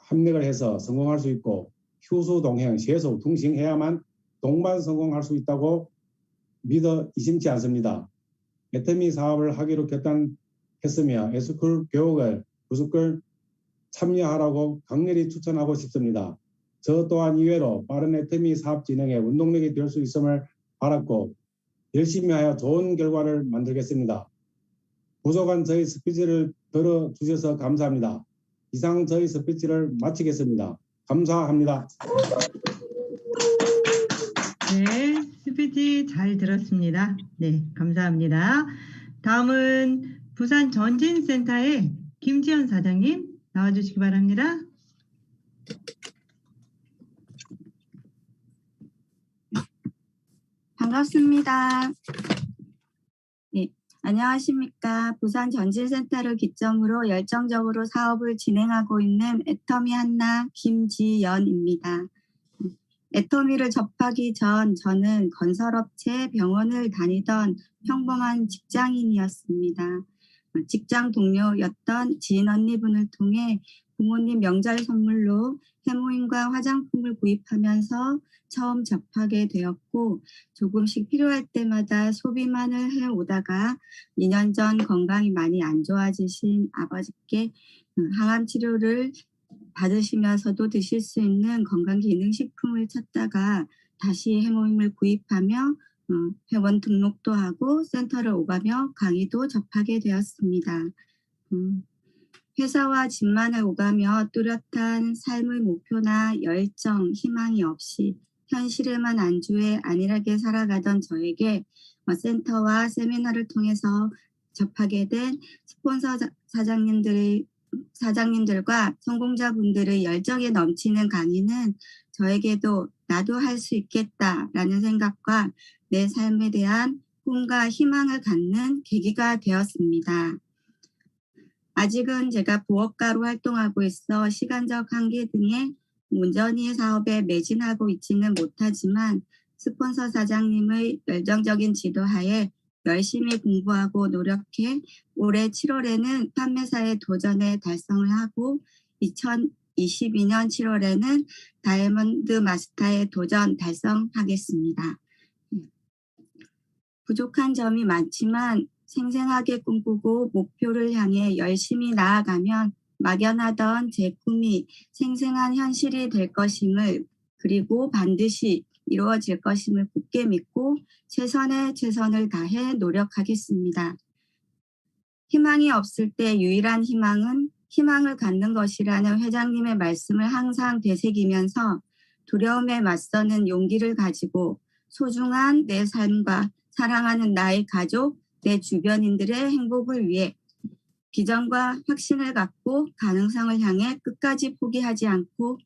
협력을 해서 성공할 수 있고 휴수 동행, 쇄수, 통싱해야만 동반 성공할 수 있다고 믿어 의심치 않습니다. 애터미 사업을 하기로 결단했으며 에스쿨 교육을 무조건 참여하라고 강렬히 추천하고 싶습니다. 저 또한 이외로 빠른 애터미 사업 진행에 운동력이 될 수 있음을 바랐고 열심히 하여 좋은 결과를 만들겠습니다. 부족한 저희 스피치를 들어주셔서 감사합니다. 이상 저희 스피치를 마치겠습니다. 감사합니다. 네, 스피치 잘 들었습니다. 네, 감사합니다. 다음은 부산 전진센터의 김지연 사장님 나와주시기 바랍니다. 반갑습니다. 네, 안녕하십니까. 부산 전진센터를 기점으로 열정적으로 사업을 진행하고 있는 애터미 한나 김지연입니다. 애터미를 접하기 전 저는 건설업체 병원을 다니던 평범한 직장인이었습니다. 직장 동료였던 지인 언니분을 통해 부모님 명절 선물로 해모임과 화장품을 구입하면서 처음 접하게 되었고 조금씩 필요할 때마다 소비만을 해오다가 2년 전 건강이 많이 안 좋아지신 아버지께 항암 치료를 받으시면서도 드실 수 있는 건강기능식품을 찾다가 다시 해모임을 구입하며 회원 등록도 하고 센터를 오가며 강의도 접하게 되었습니다. 회사와 집만을 오가며 뚜렷한 삶의 목표나 열정, 희망이 없이 현실에만 안주해 안일하게 살아가던 저에게 센터와 세미나를 통해서 접하게 된 스폰서 사장님들과 성공자분들의 열정에 넘치는 강의는 저에게도 나도 할 수 있겠다라는 생각과 내 삶에 대한 꿈과 희망을 갖는 계기가 되었습니다. 아직은 제가 부업가로 활동하고 있어 시간적 한계 등에 온전히 사업에 매진하고 있지는 못하지만 스폰서 사장님의 열정적인 지도하에 열심히 공부하고 노력해 올해 7월에는 판매사의 도전에 달성을 하고 2022년 7월에는 다이아몬드 마스터의 도전 달성하겠습니다. 부족한 점이 많지만 생생하게 꿈꾸고 목표를 향해 열심히 나아가면 막연하던 제 꿈이 생생한 현실이 될 것임을, 그리고 반드시 이루어질 것임을 굳게 믿고 최선의 최선을 다해 노력하겠습니다. 희망이 없을 때 유일한 희망은 희망을 갖는 것이라는 회장님의 말씀을 항상 되새기면서 두려움에 맞서는 용기를 가지고 소중한 내 삶과 사랑하는 나의 가족, 내 주변인들의 행복을 위해 비전과 확신을 갖고 가능성을 향해 끝까지 포기하지 않고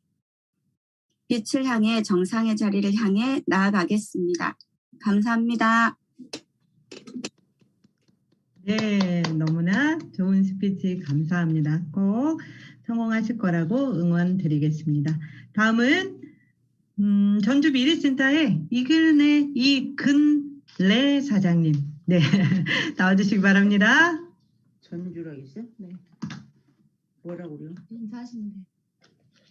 빛을 향해 정상의 자리를 향해 나아가겠습니다. 감사합니다. 네, 너무나 좋은 스피치 감사합니다. 꼭 성공하실 거라고 응원 드리겠습니다. 다음은 전주 미래센터의 이근래 사장님. 네, 나와주시기 바랍니다. 전주라고 있어요? 네. 뭐라고 그래요? 인사하시는데.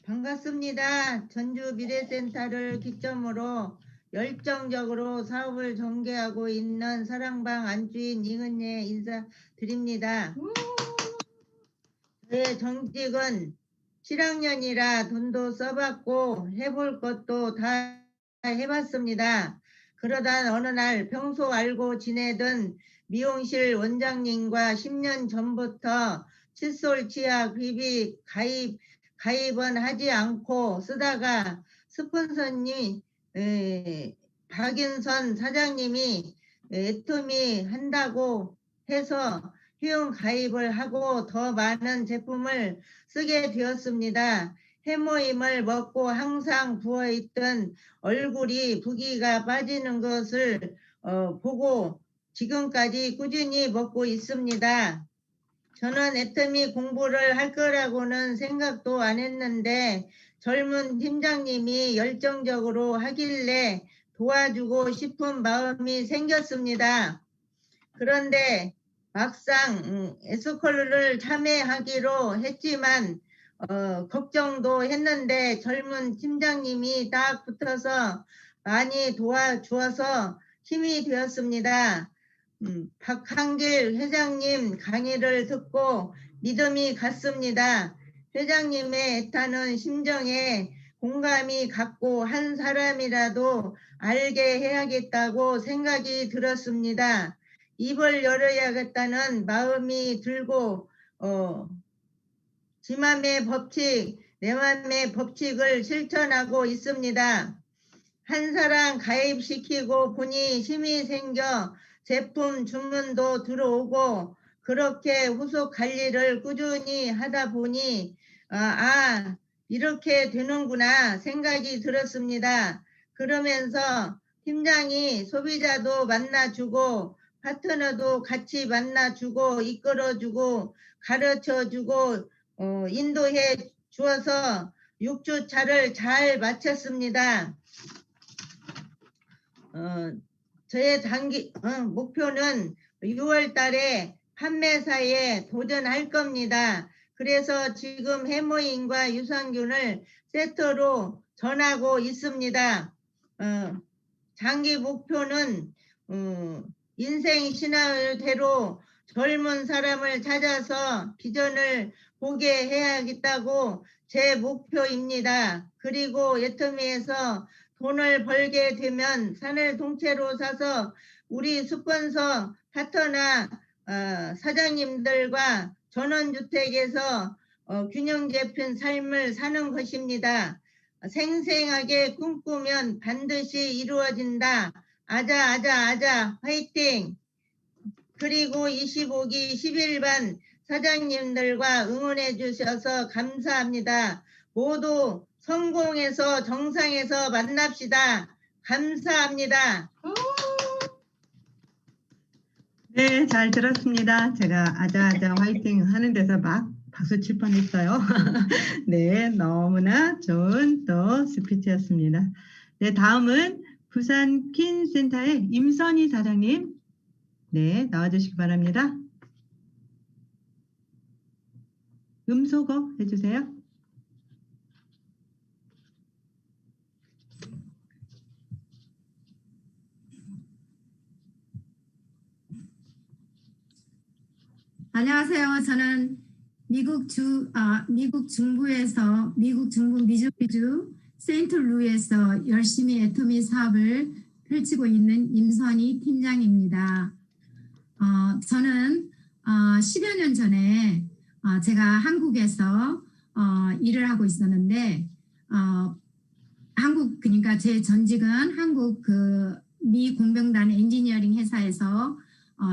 반갑습니다. 전주 미래센터를 기점으로 열정적으로 사업을 전개하고 있는 사랑방 안주인 이은예 인사드립니다. 저의 정직은 7학년이라 돈도 써봤고 해볼 것도 다 해봤습니다. 그러다 어느 날 평소 알고 지내던 미용실 원장님과 10년 전부터 칫솔 치약 비비 가입은 하지 않고 쓰다가 스폰서님 박인선 사장님이 애터미 한다고 해서 회원 가입을 하고 더 많은 제품을 쓰게 되었습니다. 해모임을 먹고 항상 부어있던 얼굴이 붓기가 빠지는 것을 보고 지금까지 꾸준히 먹고 있습니다. 저는 애터미 공부를 할 거라고는 생각도 안 했는데 젊은 팀장님이 열정적으로 하길래 도와주고 싶은 마음이 생겼습니다. 그런데 막상 에스컬을 참여하기로 했지만 걱정도 했는데 젊은 팀장님이 딱 붙어서 많이 도와주어서 힘이 되었습니다. 박한길 회장님 강의를 듣고 믿음이 갔습니다. 회장님의 애타는 심정에 공감이 갔고 한 사람이라도 알게 해야겠다고 생각이 들었습니다. 입을 열어야겠다는 마음이 들고 지 맘의 법칙, 내 맘의 법칙을 실천하고 있습니다. 한 사람 가입시키고 보니 힘이 생겨 제품 주문도 들어오고 그렇게 후속 관리를 꾸준히 하다 보니 이렇게 되는구나 생각이 들었습니다. 그러면서 팀장이 소비자도 만나주고 파트너도 같이 만나주고 이끌어주고 가르쳐주고 인도해 주어서 6주 차를 잘 마쳤습니다. 저의 목표는 6월 달에 판매사에 도전할 겁니다. 그래서 지금 해모인과 유산균을 세트로 전하고 있습니다. 장기 목표는 인생 신화대로 젊은 사람을 찾아서 비전을 보게 해야겠다고 제 목표입니다. 그리고 애터미에서 돈을 벌게 되면 산을 통째로 사서 우리 스폰서 파트너 사장님들과 전원주택에서 균형 잡힌 삶을 사는 것입니다. 생생하게 꿈꾸면 반드시 이루어진다. 아자 화이팅! 그리고 25기 11반 사장님들과 응원해 주셔서 감사합니다. 모두 성공해서 정상에서 만납시다. 감사합니다. 네, 잘 들었습니다. 제가 아자아자 화이팅 하는 데서 막 박수 칠 뻔했어요. 네, 너무나 좋은 또 스피치였습니다. 네, 다음은 부산 퀸센터의 임선희 사장님. 네, 나와주시기 바랍니다. 음소거 해주세요. 안녕하세요. 저는 미국 중부 미주리주 세인트루이에서 열심히 애터미 사업을 펼치고 있는 임선희 팀장입니다. 저는 10여 년 전에 제가 한국에서 일을 하고 있었는데 그러니까 제 전직은 한국 미 공병단 엔지니어링 회사에서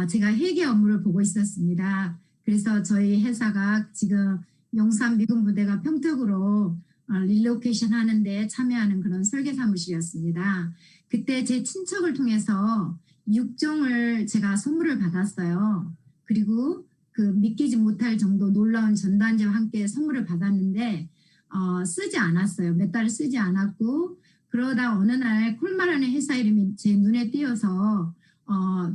제가 회계 업무를 보고 있었습니다. 그래서 저희 회사가 지금 용산 미군 부대가 평택으로 릴로케이션 하는데 참여하는 그런 설계 사무실이었습니다. 그때 제 친척을 통해서 6종을 제가 선물을 받았어요. 그리고 그 믿기지 못할 정도 놀라운 전단지와 함께 선물을 받았는데 쓰지 않았어요. 몇 달을 쓰지 않았고 그러다 어느 날 콜마라는 회사 이름이 제 눈에 띄어서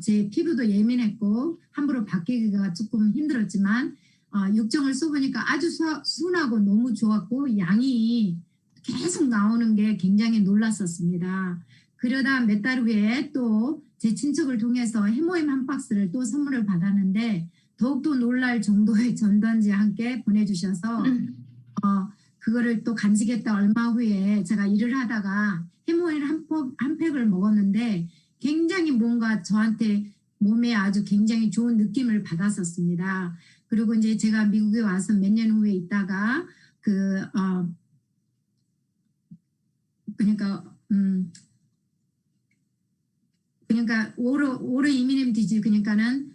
제 피부도 예민했고 함부로 바뀌기가 조금 힘들었지만 6종을 써보니까 아주 순하고 너무 좋았고 양이 계속 나오는 게 굉장히 놀랐었습니다. 그러다 몇 달 후에 또 제 친척을 통해서 해모임 한 박스를 또 선물을 받았는데 더욱더 놀랄 정도의 전단지와 함께 보내주셔서 그거를 또 간직했다 얼마 후에 제가 일을 하다가 해모임 한 팩을 먹었는데 굉장히 뭔가 저한테 몸에 아주 굉장히 좋은 느낌을 받았었습니다. 그리고 이제 제가 미국에 와서 몇 년 후에 있다가 그러니까 오르 이미넴 디지 그러니까는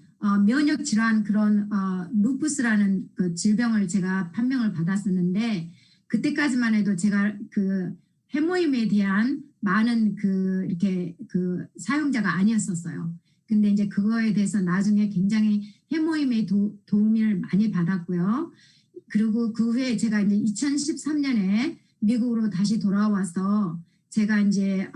면역 질환 그런 루푸스라는 그 질병을 제가 판명을 받았었는데 그때까지만 해도 제가 그 해모임에 대한 많은 이렇게 사용자가 아니었었어요. 근데 이제 그거에 대해서 나중에 굉장히 해모임의 도움을 많이 받았고요. 그리고 그 후에 제가 이제 2013년에 미국으로 다시 돌아와서 제가 이제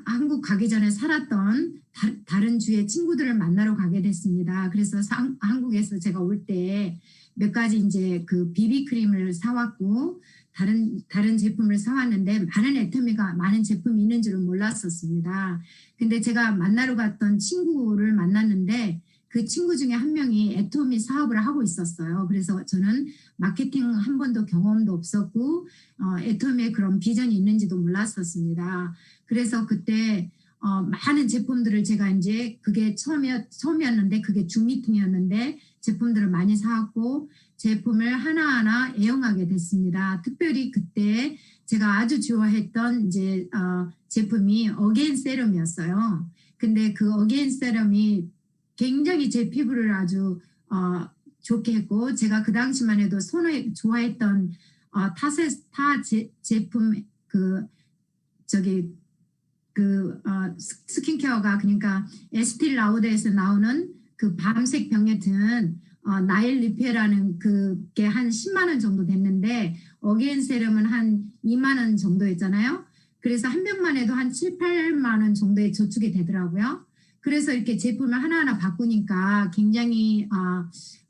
한국 가기 전에 살았던 다른 주의 친구들을 만나러 가게 됐습니다. 그래서 한국에서 제가 올 때 몇 가지 이제 그 비비크림을 사왔고 다른 제품을 사왔는데 많은 제품이 있는 줄은 몰랐었습니다. 근데 제가 만나러 갔던 친구를 만났는데 그 친구 중에 한 명이 애터미 사업을 하고 있었어요. 그래서 저는 마케팅 한 번도 경험도 없었고 애터미에 그런 비전이 있는지도 몰랐었습니다. 그래서 그때 많은 제품들을 제가 이제 그게 처음이었는데 그게 줌미팅이었는데 제품들을 많이 사왔고 제품을 하나하나 애용하게 됐습니다. 특별히 그때 제가 아주 좋아했던 이제 제품이 어게인 세럼이었어요. 근데 그 어게인 세럼이 굉장히 제 피부를 아주 좋게 했고 제가 그 당시만 해도 좋아했던 제품 스킨케어가 그러니까 에스티 라우더에서 나오는 그 밤색 병에 든 나일 리페라는 그게 한 10만 원 정도 됐는데 어게인 세럼은 한 2만 원 정도였잖아요. 그래서 한 병만 해도 한 7, 8만 원 정도의 저축이 되더라고요. 그래서 이렇게 제품을 하나하나 바꾸니까 굉장히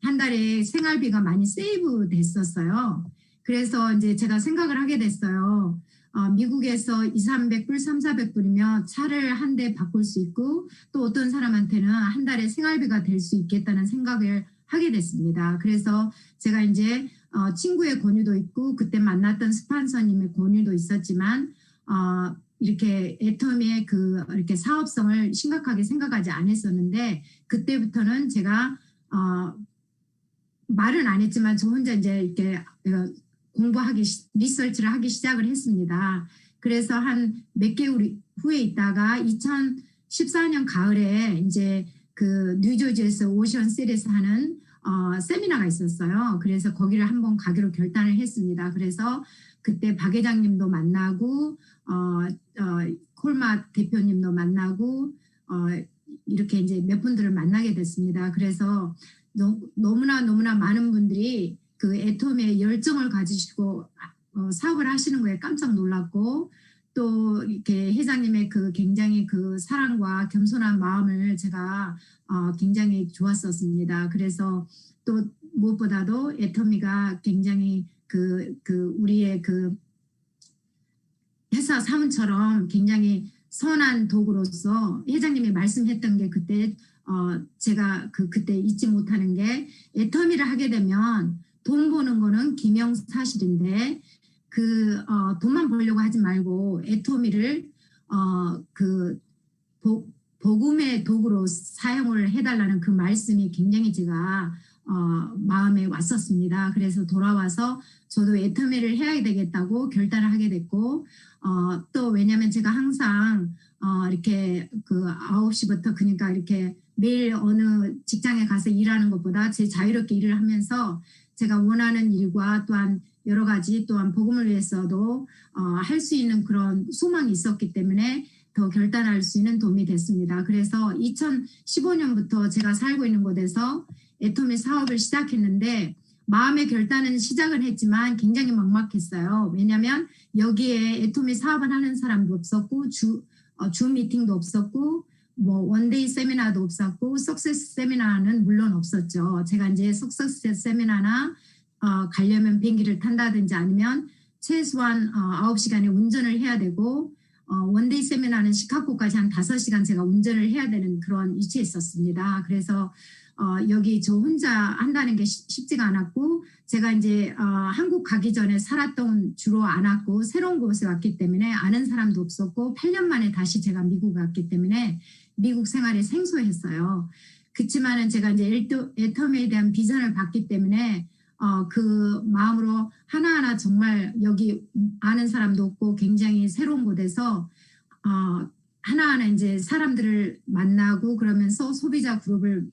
한 달에 생활비가 많이 세이브 됐었어요. 그래서 이제 제가 생각을 하게 됐어요. 미국에서 200, 300불, 400불이면 차를 한 대 바꿀 수 있고 또 어떤 사람한테는 한 달에 생활비가 될 수 있겠다는 생각을 하게 됐습니다. 그래서 제가 이제 친구의 권유도 있고 그때 만났던 스폰서님의 권유도 있었지만 이렇게 애터미의 이렇게 사업성을 심각하게 생각하지 않았었는데 그때부터는 제가 말은 안 했지만 저 혼자 이제 이렇게 리서치를 하기 시작을 했습니다. 그래서 한 몇 개월 후에 있다가 2014년 가을에 이제 그 뉴저지에서 오션시티에서 하는 세미나가 있었어요. 그래서 거기를 한번 가기로 결단을 했습니다. 그래서 그때 박 회장님도 만나고 콜마 대표님도 만나고 이렇게 이제 몇 분들을 만나게 됐습니다. 그래서 너무나 많은 분들이 그 애터미에 열정을 가지시고 사업을 하시는 거에 깜짝 놀랐고 또 이렇게 회장님의 그 굉장히 그 사랑과 겸손한 마음을 제가 굉장히 좋았었습니다. 그래서 또 무엇보다도 애터미가 굉장히 우리의 그 회사 사원처럼 굉장히 선한 도구로서 회장님이 말씀했던 게 그때 제가 그때 잊지 못하는 게 애터미를 하게 되면 돈 버는 거는 기명사실인데 돈만 벌려고 하지 말고 애터미를 복음의 도구로 사용을 해달라는 그 말씀이 굉장히 제가 마음에 왔었습니다. 그래서 돌아와서 저도 애터미를 해야 되겠다고 결단을 하게 됐고 또 왜냐하면 제가 항상 이렇게 9시부터 그러니까 이렇게 매일 어느 직장에 가서 일하는 것보다 제 자유롭게 일을 하면서 제가 원하는 일과 또한 여러 가지 또한 복음을 위해서도 할 수 있는 그런 소망이 있었기 때문에 더 결단할 수 있는 도움이 됐습니다. 그래서 2015년부터 제가 살고 있는 곳에서 애터미 사업을 시작했는데 마음의 결단은 시작은 했지만 굉장히 막막했어요. 왜냐하면 여기에 애터미 사업을 하는 사람도 없었고 주 미팅도 없었고 뭐 원데이 세미나도 없었고 석세스 세미나는 물론 없었죠. 제가 이제 석세스 세미나나 가려면 비행기를 탄다든지 아니면 최소한 9시간의 운전을 해야 되고 원데이 세미나는 시카고까지 한 5시간 제가 운전을 해야 되는 그런 위치에 있었습니다. 그래서 여기 저 혼자 한다는 게 쉽지가 않았고 제가 이제 한국 가기 전에 살았던 주로 안 왔고 새로운 곳에 왔기 때문에 아는 사람도 없었고 8년 만에 다시 제가 미국 왔기 때문에 미국 생활이 생소했어요. 그렇지만은 제가 이제 애터미에 대한 비전을 봤기 때문에 그 마음으로 하나하나 정말 여기 아는 사람도 없고 굉장히 새로운 곳에서 하나하나 이제 사람들을 만나고 그러면서 소비자 그룹을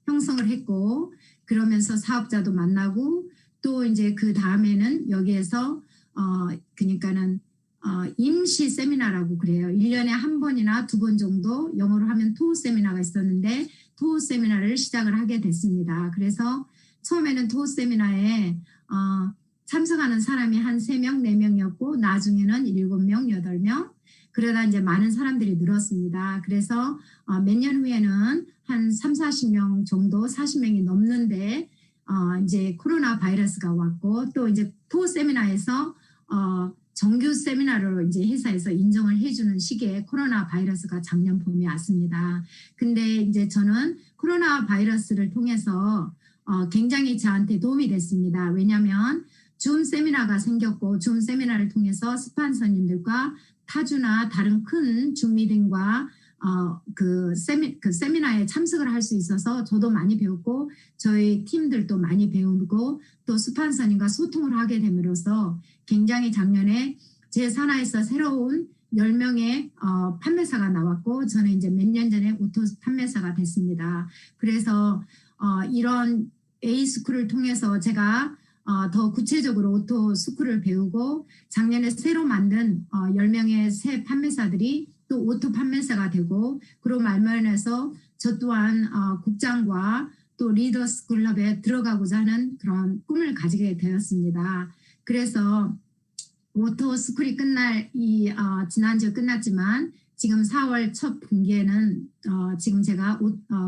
형성을 했고 그러면서 사업자도 만나고 또 이제 그 다음에는 여기에서 그러니까는 임시 세미나라고 그래요. 1년에 한 번이나 2번 정도 영어로 하면 토우 세미나가 있었는데 토우 세미나를 시작을 하게 됐습니다. 그래서 처음에는 토우 세미나에 참석하는 사람이 한 3명, 4명이었고 나중에는 7명, 8명 그러다 이제 많은 사람들이 늘었습니다. 그래서 몇 년 후에는 한 30-40명 정도 40명이 넘는데 이제 코로나 바이러스가 왔고 또 이제 토우 세미나에서 정규 세미나로 이제 회사에서 인정을 해주는 시기에 코로나 바이러스가 작년 봄에 왔습니다. 근데 이제 저는 코로나 바이러스를 통해서 굉장히 저한테 도움이 됐습니다. 왜냐하면 줌 세미나가 생겼고 줌 세미나를 통해서 스폰서님들과 타주나 다른 큰 줌 미팅과 그 세미나에 참석을 할 수 있어서 저도 많이 배웠고 저희 팀들도 많이 배우고 또 스폰서님과 소통을 하게 됨으로써 굉장히 작년에 제 산하에서 새로운 10명의 판매사가 나왔고 저는 이제 몇 년 전에 오토 판매사가 됐습니다. 그래서 이런 A스쿨을 통해서 제가 더 구체적으로 오토 스쿨을 배우고 작년에 새로 만든 10명의 새 판매사들이 또 오토 판매사가 되고 그로 말미암아서 저 또한 국장과 또 리더스 클럽에 들어가고자 하는 그런 꿈을 가지게 되었습니다. 그래서 오토 스쿨이 지난주에 끝났지만 지금 4월 첫 분기에는 지금 제가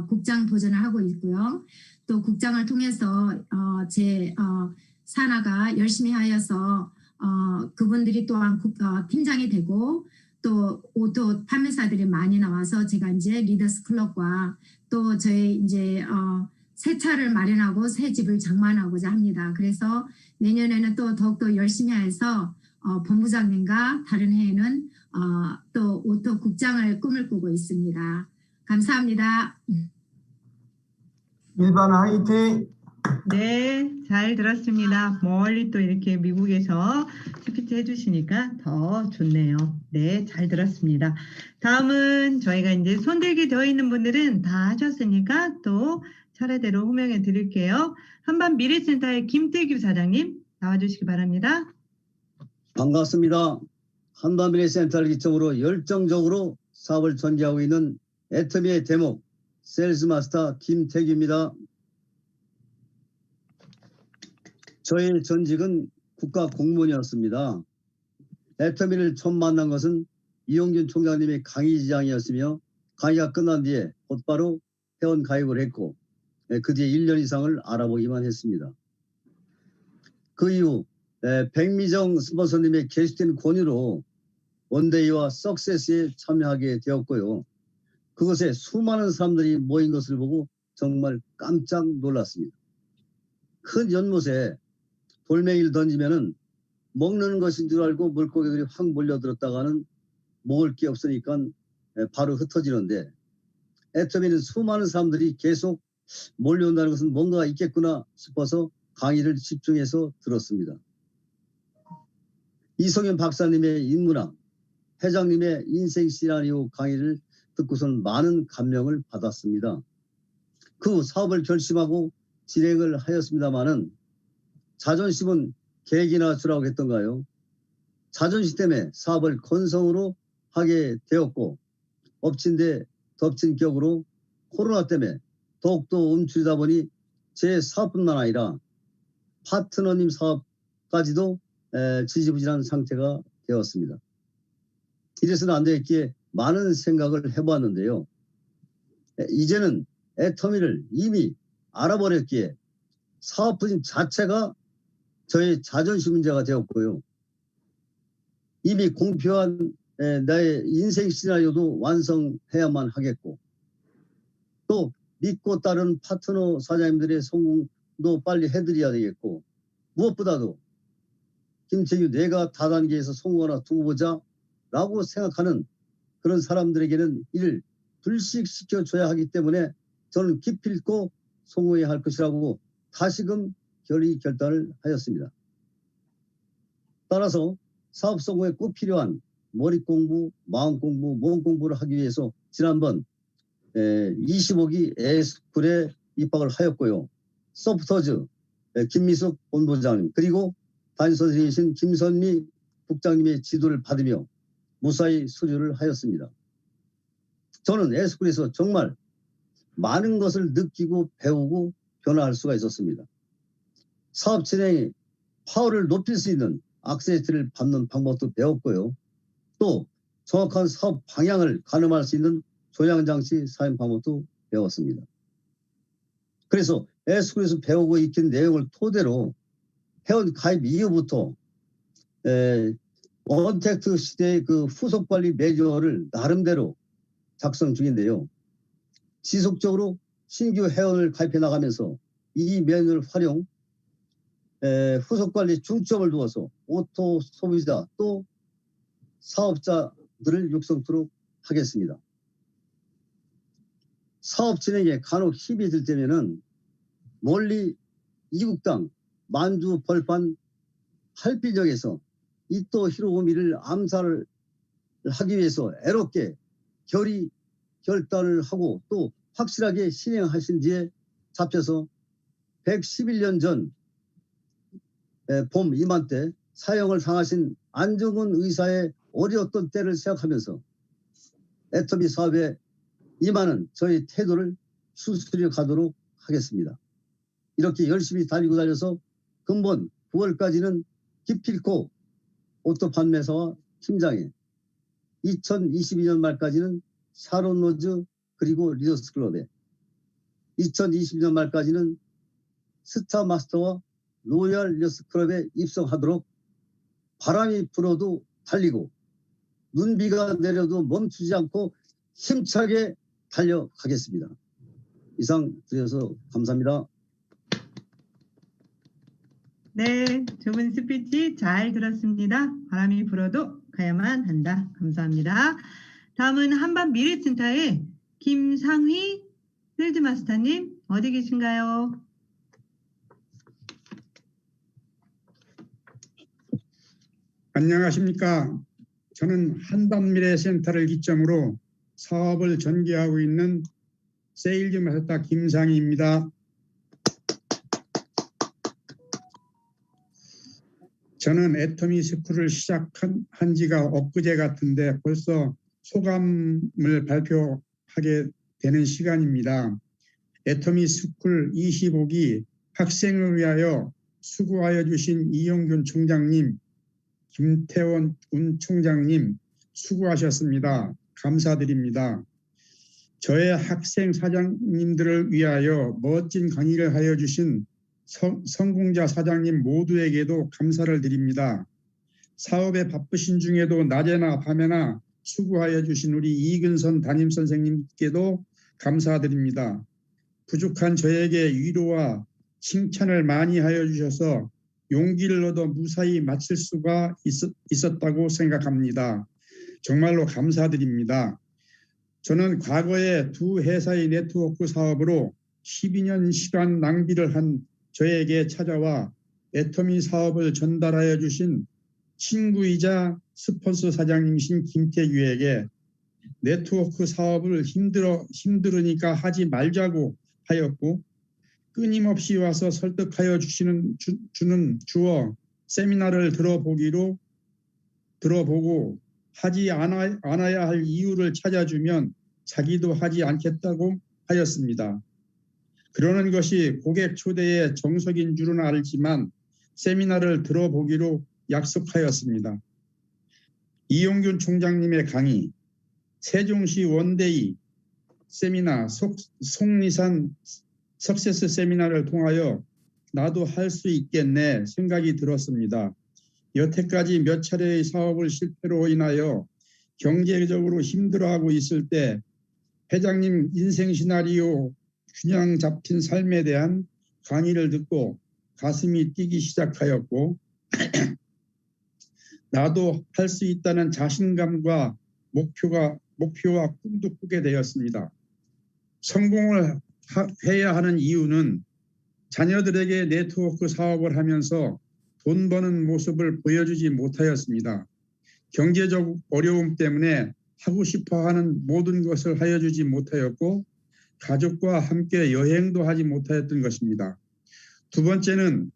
국장 도전을 하고 있고요. 또 국장을 통해서 제 산하가 열심히 하여서 그분들이 또한 팀장이 되고 또 오토 판매사들이 많이 나와서 제가 이제 리더스 클럽과 또 저희 이제 새 차를 마련하고 새 집을 장만하고자 합니다. 그래서 내년에는 또 더욱더 열심히 해서 본부장님과 다른 해에는 또 오토 국장을 꿈을 꾸고 있습니다. 감사합니다. 일반 화이팅! 네, 잘 들었습니다. 멀리 또 이렇게 미국에서 스피치 해주시니까 더 좋네요. 네, 잘 들었습니다. 다음은 저희가 이제 손들기 되어 있는 분들은 다 하셨으니까 또 차례대로 호명해 드릴게요. 한반미래센터의 김태규 사장님 나와주시기 바랍니다. 반갑습니다. 한반미래센터를 기점으로 열정적으로 사업을 전개하고 있는 애터미의 대목 세일즈마스터 김태규입니다. 저의 전직은 국가공무원이었습니다. 애터미를 처음 만난 것은 이용균 총장님의 강의 지장이었으며 강의가 끝난 뒤에 곧바로 회원 가입을 했고 그 뒤에 1년 이상을 알아보기만 했습니다. 그 이후 백미정 스폰서님의 게시된 권유로 원데이와 석세스에 참여하게 되었고요. 그곳에 수많은 사람들이 모인 것을 보고 정말 깜짝 놀랐습니다. 큰 연못에 돌멩이를 던지면은 먹는 것인 줄 알고 물고기들이 확 몰려들었다가는 먹을 게 없으니까 바로 흩어지는데, 애터미는 수많은 사람들이 계속 몰려온다는 것은 뭔가 있겠구나 싶어서 강의를 집중해서 들었습니다. 이성현 박사님의 인문학, 회장님의 인생 시나리오 강의를 듣고선 많은 감명을 받았습니다. 그 후 사업을 결심하고 진행을 하였습니다마는 자존심은 계기나 주라고 했던가요? 자존심 때문에 사업을 건성으로 하게 되었고, 엎친 데 덮친 격으로 코로나 때문에 더욱더 움츠리다 보니 제 사업뿐만 아니라 파트너님 사업까지도 지지부진한 상태가 되었습니다. 이래서는 안 되겠기에 많은 생각을 해보았는데요. 이제는 애터미를 이미 알아버렸기에 사업 부진 자체가 저의 자존심 문제가 되었고요. 이미 공표한 나의 인생 시나리오도 완성해야만 하겠고, 또 믿고 따른 파트너 사장님들의 성공도 빨리 해드려야 되겠고, 무엇보다도 김태규 내가 다단계에서 성공 하나 두고 보자 라고 생각하는 그런 사람들에게는 이를 불식시켜줘야 하기 때문에 저는 기필코 성공해야 할 것이라고 다시금 결단을 하였습니다. 따라서 사업 성공에 꼭 필요한 머리 공부, 마음 공부, 몸 공부를 하기 위해서 지난번 25기 에스쿨에 입학을 하였고요. 소프터즈 김미숙 본부장님, 그리고 담임선생님이신 김선미 국장님의 지도를 받으며 무사히 수료를 하였습니다. 저는 에스쿨에서 정말 많은 것을 느끼고 배우고 변화할 수가 있었습니다. 사업 진행에 파워를 높일 수 있는 악셀레이터를 받는 방법도 배웠고요. 또 정확한 사업 방향을 가늠할 수 있는 조향장치 사용 방법도 배웠습니다. 그래서 에스쿨에서 배우고 익힌 내용을 토대로 회원 가입 이후부터 언택트 시대의 그 후속관리 매뉴얼을 나름대로 작성 중인데요. 지속적으로 신규 회원을 가입해 나가면서 이 매뉴얼 활용, 후속관리 중점을 두어서 오토 소비자 또 사업자들을 육성토록 하겠습니다. 사업 진행에 간혹 힘이 들 때면은 멀리 이국당 만주 벌판 할피역에서 이토 히로부미를 암살을 하기 위해서 애롭게 결단을 하고 또 확실하게 실행하신 뒤에 잡혀서 111년 전 봄 이맘때 사형을 당하신 안정훈 의사의 어려웠던 때를 생각하면서 애터미 사업에 임하는 저희 태도를 수술해 가도록 하겠습니다. 이렇게 열심히 달려서 근본 9월까지는 기필코 오토 판매사와 팀장에, 2022년 말까지는 샤론 로즈 그리고 리더스 클럽에, 2022년 말까지는 스타 마스터와 로얄 리더스 클럽에 입성하도록 바람이 불어도 달리고 눈비가 내려도 멈추지 않고 힘차게 달려가겠습니다. 이상 드려서 감사합니다. 네, 좋은 스피치 잘 들었습니다. 바람이 불어도 가야만 한다. 감사합니다. 다음은 한밤 미래센터의 김상휘 필드마스터님 어디 계신가요? 안녕하십니까. 저는 한밤미래센터를 기점으로 사업을 전개하고 있는 세일즈 마스터 김상희입니다. 저는 애터미 스쿨을 시작한 지가 엊그제 같은데 벌써 소감을 발표하게 되는 시간입니다. 애터미 스쿨 25기 학생을 위하여 수고하여 주신 이용균 총장님, 김태원 총장님 수고하셨습니다. 감사드립니다. 저의 학생 사장님들을 위하여 멋진 강의를 하여 주신 성공자 사장님 모두에게도 감사를 드립니다. 사업에 바쁘신 중에도 낮에나 밤에나 수고하여 주신 우리 이근선 담임 선생님께도 감사드립니다. 부족한 저에게 위로와 칭찬을 많이 하여 주셔서 용기를 얻어 무사히 마칠 수가 있었다고 생각합니다. 정말로 감사드립니다. 저는 과거에 두 회사의 네트워크 사업으로 12년 시간 낭비를 한 저에게 찾아와 애터미 사업을 전달하여 주신 친구이자 스폰서 사장님이신 김태규에게 네트워크 사업을 힘들으니까 하지 말자고 하였고 끊임없이 와서 설득하여 주어 세미나를 들어보고 하지 않아야 할 이유를 찾아주면 자기도 하지 않겠다고 하였습니다. 그러는 것이 고객 초대의 정석인 줄은 알지만 세미나를 들어보기로 약속하였습니다. 이용균 총장님의 강의, 세종시 원데이 세미나, 속리산 석세스 세미나를 통하여 나도 할 수 있겠네 생각이 들었습니다. 여태까지 몇 차례의 사업을 실패로 인하여 경제적으로 힘들어하고 있을 때 회장님 인생 시나리오 균형 잡힌 삶에 대한 강의를 듣고 가슴이 뛰기 시작하였고 나도 할 수 있다는 자신감과 목표와 꿈도 꾸게 되었습니다. 성공을 해야 하는 이유는 자녀들에게 네트워크 사업을 하면서 돈 버는 모습을 보여주지 못하였습니다. 경제적 어려움 때문에 하고 싶어 하는 모든 것을 하여주지 못하였고 가족과 함께 여행도 하지 못하였던 것입니다. 두 번째는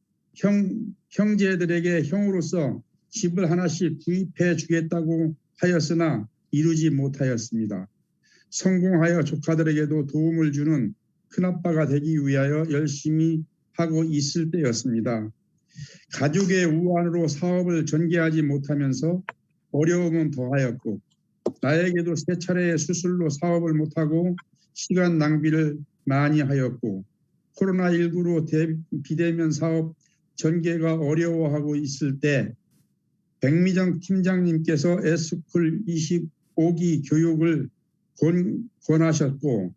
형제들에게 형으로서 집을 하나씩 구입해 주겠다고 하였으나 이루지 못하였습니다. 성공하여 조카들에게도 도움을 주는 큰아빠가 되기 위하여 열심히 하고 있을 때였습니다. 가족의 우환으로 사업을 전개하지 못하면서 어려움은 더하였고 나에게도 세 차례의 수술로 사업을 못하고 시간 낭비를 많이 하였고 코로나19로 비대면 사업 전개가 어려워하고 있을 때 백미정 팀장님께서 S쿨 25기 교육을 권하셨고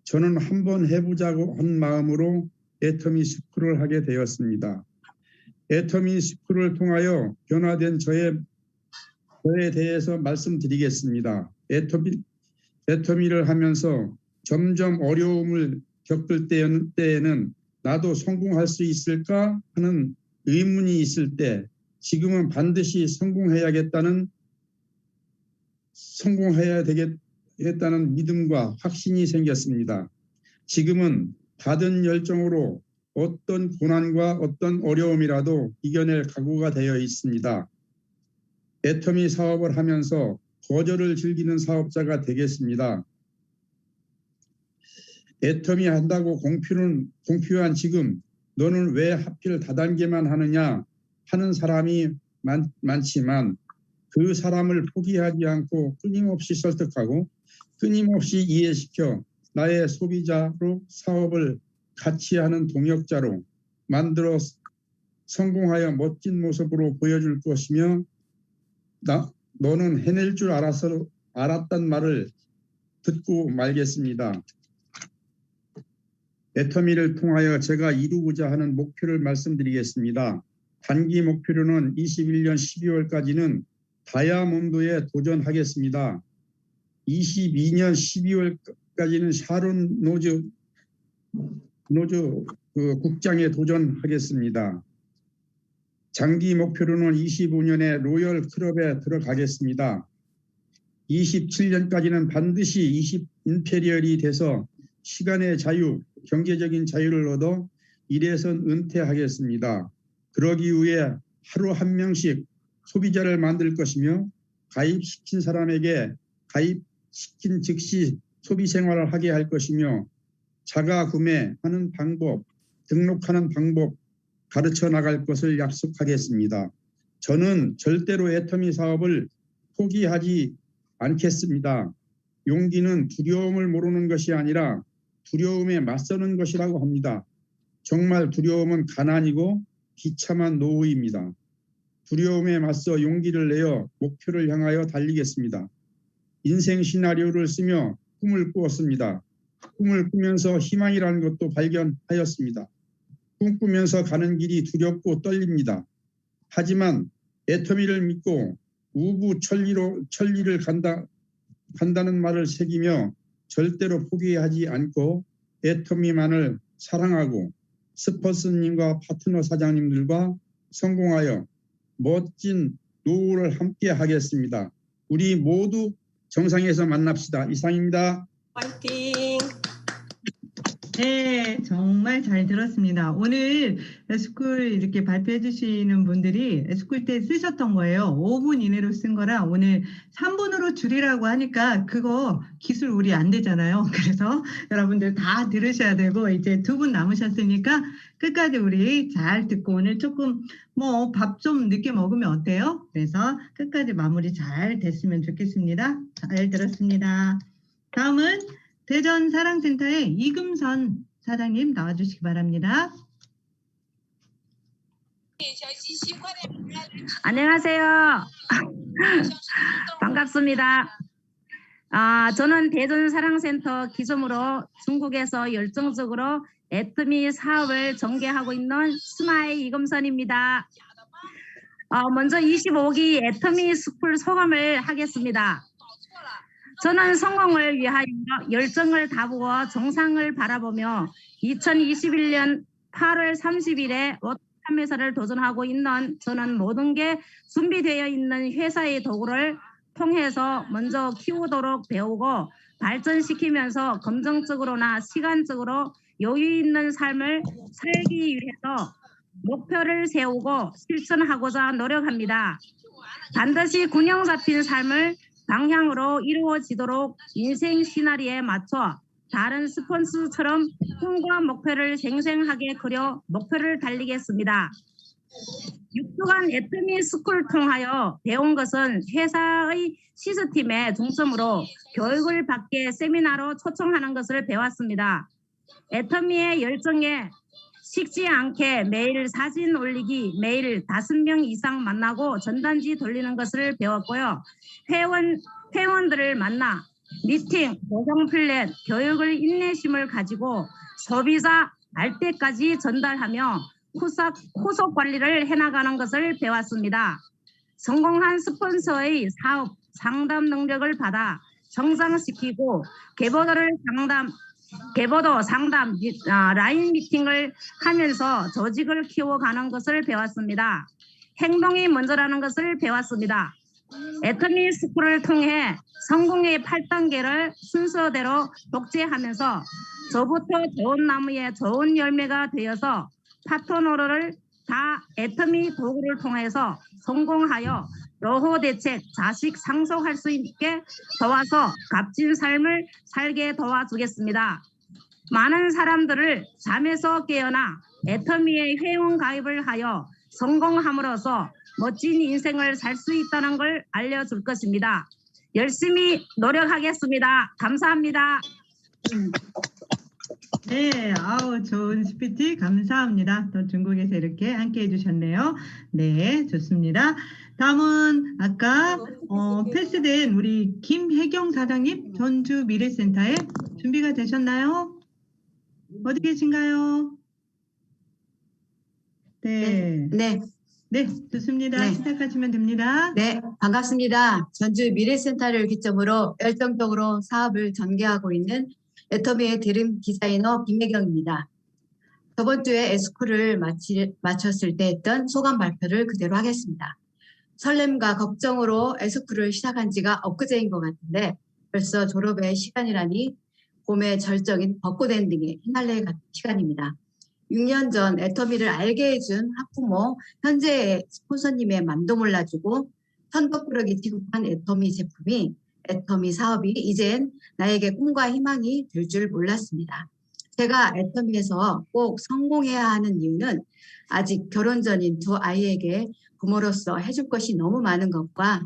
저는 한번 해보자고 한 마음으로 애터미 스쿨을 하게 되었습니다. 애터미 스쿨을 통하여 변화된 저에 대해서 말씀드리겠습니다. 애터미를 하면서 점점 어려움을 겪을 때에는 나도 성공할 수 있을까 하는 의문이 있을 때 지금은 반드시 성공해야 되겠다는 믿음과 확신이 생겼습니다. 지금은 받은 열정으로 어떤 고난과 어떤 어려움이라도 이겨낼 각오가 되어 있습니다. 애터미 사업을 하면서 거절을 즐기는 사업자가 되겠습니다. 애터미 한다고 공표한 지금 너는 왜 하필 다단계만 하느냐 하는 사람이 많지만 그 사람을 포기하지 않고 끊임없이 설득하고 끊임없이 이해시켜 나의 소비자로 사업을 같이 하는 동역자로 만들어 성공하여 멋진 모습으로 보여줄 것이며 너는 해낼 줄 알았단 말을 듣고 말겠습니다. 애터미를 통하여 제가 이루고자 하는 목표를 말씀드리겠습니다. 단기 목표로는 21년 12월까지는 다이아몬드에 도전하겠습니다. 22년 12월까지는 샤론 노즈 국장에 도전하겠습니다. 장기 목표로는 25년에 로열 클럽에 들어가겠습니다. 27년까지는 반드시 20 임페리얼이 돼서 시간의 자유, 경제적인 자유를 얻어 일에선 은퇴하겠습니다. 그러기 위해 하루 한 명씩 소비자를 만들 것이며 가입시킨 사람에게 가입시킨 즉시 소비 생활을 하게 할 것이며 자가 구매하는 방법, 등록하는 방법 가르쳐 나갈 것을 약속하겠습니다. 저는 절대로 애터미 사업을 포기하지 않겠습니다. 용기는 두려움을 모르는 것이 아니라 두려움에 맞서는 것이라고 합니다. 정말 두려움은 가난이고 비참한 노후입니다. 두려움에 맞서 용기를 내어 목표를 향하여 달리겠습니다. 인생 시나리오를 쓰며 꿈을 꾸었습니다. 꿈을 꾸면서 희망이라는 것도 발견하였습니다. 꿈꾸면서 가는 길이 두렵고 떨립니다. 하지만 애터미를 믿고 우부천리를 간다는 말을 새기며 절대로 포기하지 않고 애터미만을 사랑하고 스퍼스님과 파트너 사장님들과 성공하여 멋진 노후를 함께 하겠습니다. 우리 모두 정상에서 만납시다. 이상입니다. 화이팅! 네, 정말 잘 들었습니다. 오늘 에스쿨 이렇게 발표해 주시는 분들이 에스쿨 때 쓰셨던 거예요. 5분 이내로 쓴 거라 오늘 3분으로 줄이라고 하니까 그거 기술 우리 안 되잖아요. 그래서 여러분들 다 들으셔야 되고 이제 2분 남으셨으니까 끝까지 우리 잘 듣고 오늘 조금 뭐 밥 좀 늦게 먹으면 어때요? 그래서 끝까지 마무리 잘 됐으면 좋겠습니다. 잘 들었습니다. 다음은 대전 사랑센터의 이금선 사장님 나와주시기 바랍니다. 안녕하세요. 반갑습니다. 저는 대전 사랑센터 기점으로 중국에서 열정적으로 애터미 사업을 전개하고 있는 스마일 이금선입니다. 먼저 25기 애터미 스쿨 소감을 하겠습니다. 저는 성공을 위하여 열정을 다부어 정상을 바라보며 2021년 8월 30일에 판매사를 도전하고 있는 저는 모든 게 준비되어 있는 회사의 도구를 통해서 먼저 키우도록 배우고 발전시키면서 감정적으로나 시간적으로 여유 있는 삶을 살기 위해서 목표를 세우고 실천하고자 노력합니다. 반드시 균형 잡힌 삶을 방향으로 이루어지도록 인생 시나리오에 맞춰 다른 스폰서처럼 꿈과 목표를 생생하게 그려 목표를 달리겠습니다. 6주간 애터미 스쿨 통하여 배운 것은 회사의 시스템에 중점으로 교육을 받게 세미나로 초청하는 것을 배웠습니다. 애터미의 열정에 식지 않게 매일 사진 올리기, 매일 5명 이상 만나고 전단지 돌리는 것을 배웠고요. 회원들을 만나 미팅, 보상 플랜, 교육을 인내심을 가지고 소비자 알 때까지 전달하며 후속 관리를 해나가는 것을 배웠습니다. 성공한 스폰서의 사업 상담 능력을 받아 정상시키고 개보도 상담 라인 미팅을 하면서 조직을 키워가는 것을 배웠습니다. 행동이 먼저라는 것을 배웠습니다. 애터미 스쿨을 통해 성공의 8단계를 순서대로 독재하면서 저부터 좋은 나무에 좋은 열매가 되어서 파트너를 다 애터미 도구를 통해서 성공하여 노후 대책, 자식 상속할 수 있게 도와서 값진 삶을 살게 도와주겠습니다. 많은 사람들을 잠에서 깨어나 애터미에 회원 가입을 하여 성공함으로써 멋진 인생을 살 수 있다는 걸 알려줄 것입니다. 열심히 노력하겠습니다. 감사합니다. 네, 좋은 PPT 감사합니다. 또 중국에서 이렇게 함께 해주셨네요. 네, 좋습니다. 다음은 아까 패스된 우리 김혜경 사장님 전주 미래센터에 준비가 되셨나요? 어디 계신가요? 네. 네, 좋습니다. 네. 시작하시면 됩니다. 네, 반갑습니다. 전주 미래센터를 기점으로 열정적으로 사업을 전개하고 있는 애터미의 드림 디자이너 김혜경입니다. 저번 주에 에스쿨을 마쳤을 때 했던 소감 발표를 그대로 하겠습니다. 설렘과 걱정으로 에스쿨을 시작한 지가 엊그제인 것 같은데 벌써 졸업의 시간이라니 봄의 절정인 벚꽃 엔딩에 휘날려 같은 시간입니다. 6년 전 애터미를 알게 해준 학부모, 현재의 스폰서님의 맘도 몰라주고 천덕꾸러기 취급한 애터미 제품이 애터미 사업이 이젠 나에게 꿈과 희망이 될 줄 몰랐습니다. 제가 애터미에서 꼭 성공해야 하는 이유는 아직 결혼 전인 두 아이에게 부모로서 해줄 것이 너무 많은 것과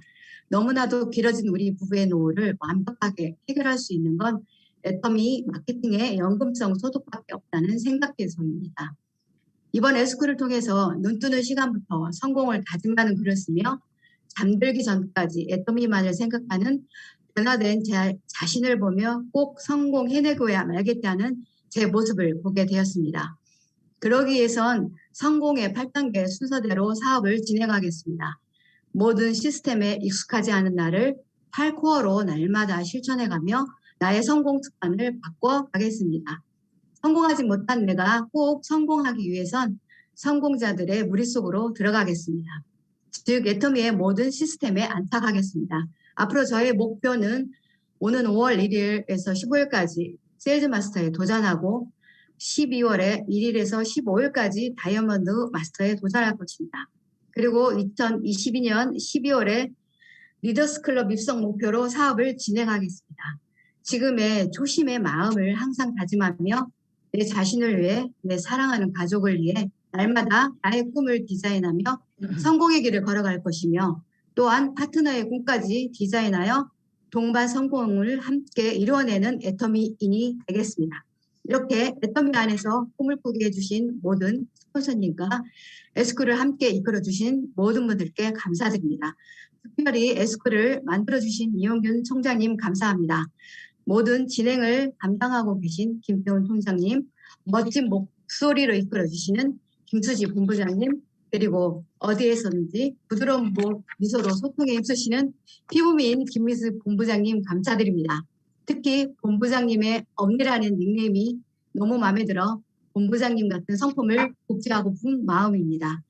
너무나도 길어진 우리 부부의 노후를 완벽하게 해결할 수 있는 건 애터미 마케팅의 연금성 소득밖에 없다는 생각에서입니다. 이번 에스쿨을 통해서 눈 뜨는 시간부터 성공을 다짐하는 글을 쓰며 잠들기 전까지 애터미만을 생각하는 변화된 제 자신을 보며 꼭 성공해내고야 말겠다는 제 모습을 보게 되었습니다. 그러기 위해선 성공의 8단계 순서대로 사업을 진행하겠습니다. 모든 시스템에 익숙하지 않은 나를 8코어로 날마다 실천해가며 나의 성공 습관을 바꿔가겠습니다. 성공하지 못한 내가 꼭 성공하기 위해선 성공자들의 무리 속으로 들어가겠습니다. 즉 애터미의 모든 시스템에 안착하겠습니다. 앞으로 저의 목표는 오는 5월 1일에서 15일까지 세일즈 마스터에 도전하고 12월에 1일에서 15일까지 다이아몬드 마스터에 도전할 것입니다. 그리고 2022년 12월에 리더스 클럽 입성 목표로 사업을 진행하겠습니다. 지금의 초심의 마음을 항상 다짐하며 내 자신을 위해, 내 사랑하는 가족을 위해 날마다 나의 꿈을 디자인하며 성공의 길을 걸어갈 것이며 또한 파트너의 꿈까지 디자인하여 동반 성공을 함께 이루어내는 애터미인이 되겠습니다. 이렇게 애터미 안에서 꿈을 꾸게 해주신 모든 스폰서님과 에스쿨을 함께 이끌어주신 모든 분들께 감사드립니다. 특별히 에스쿨을 만들어주신 이용균 총장님 감사합니다. 모든 진행을 담당하고 계신 김태훈 총장님, 멋진 목소리로 이끌어주시는 김수지 본부장님, 그리고 어디에서든지 부드러운 미소로 소통에 힘쓰시는 피부미인 김미수 본부장님 감사드립니다. 특히 본부장님의 엄니라는 닉네임이 너무 마음에 들어 본부장님 같은 성품을 복제하고픈 마음입니다.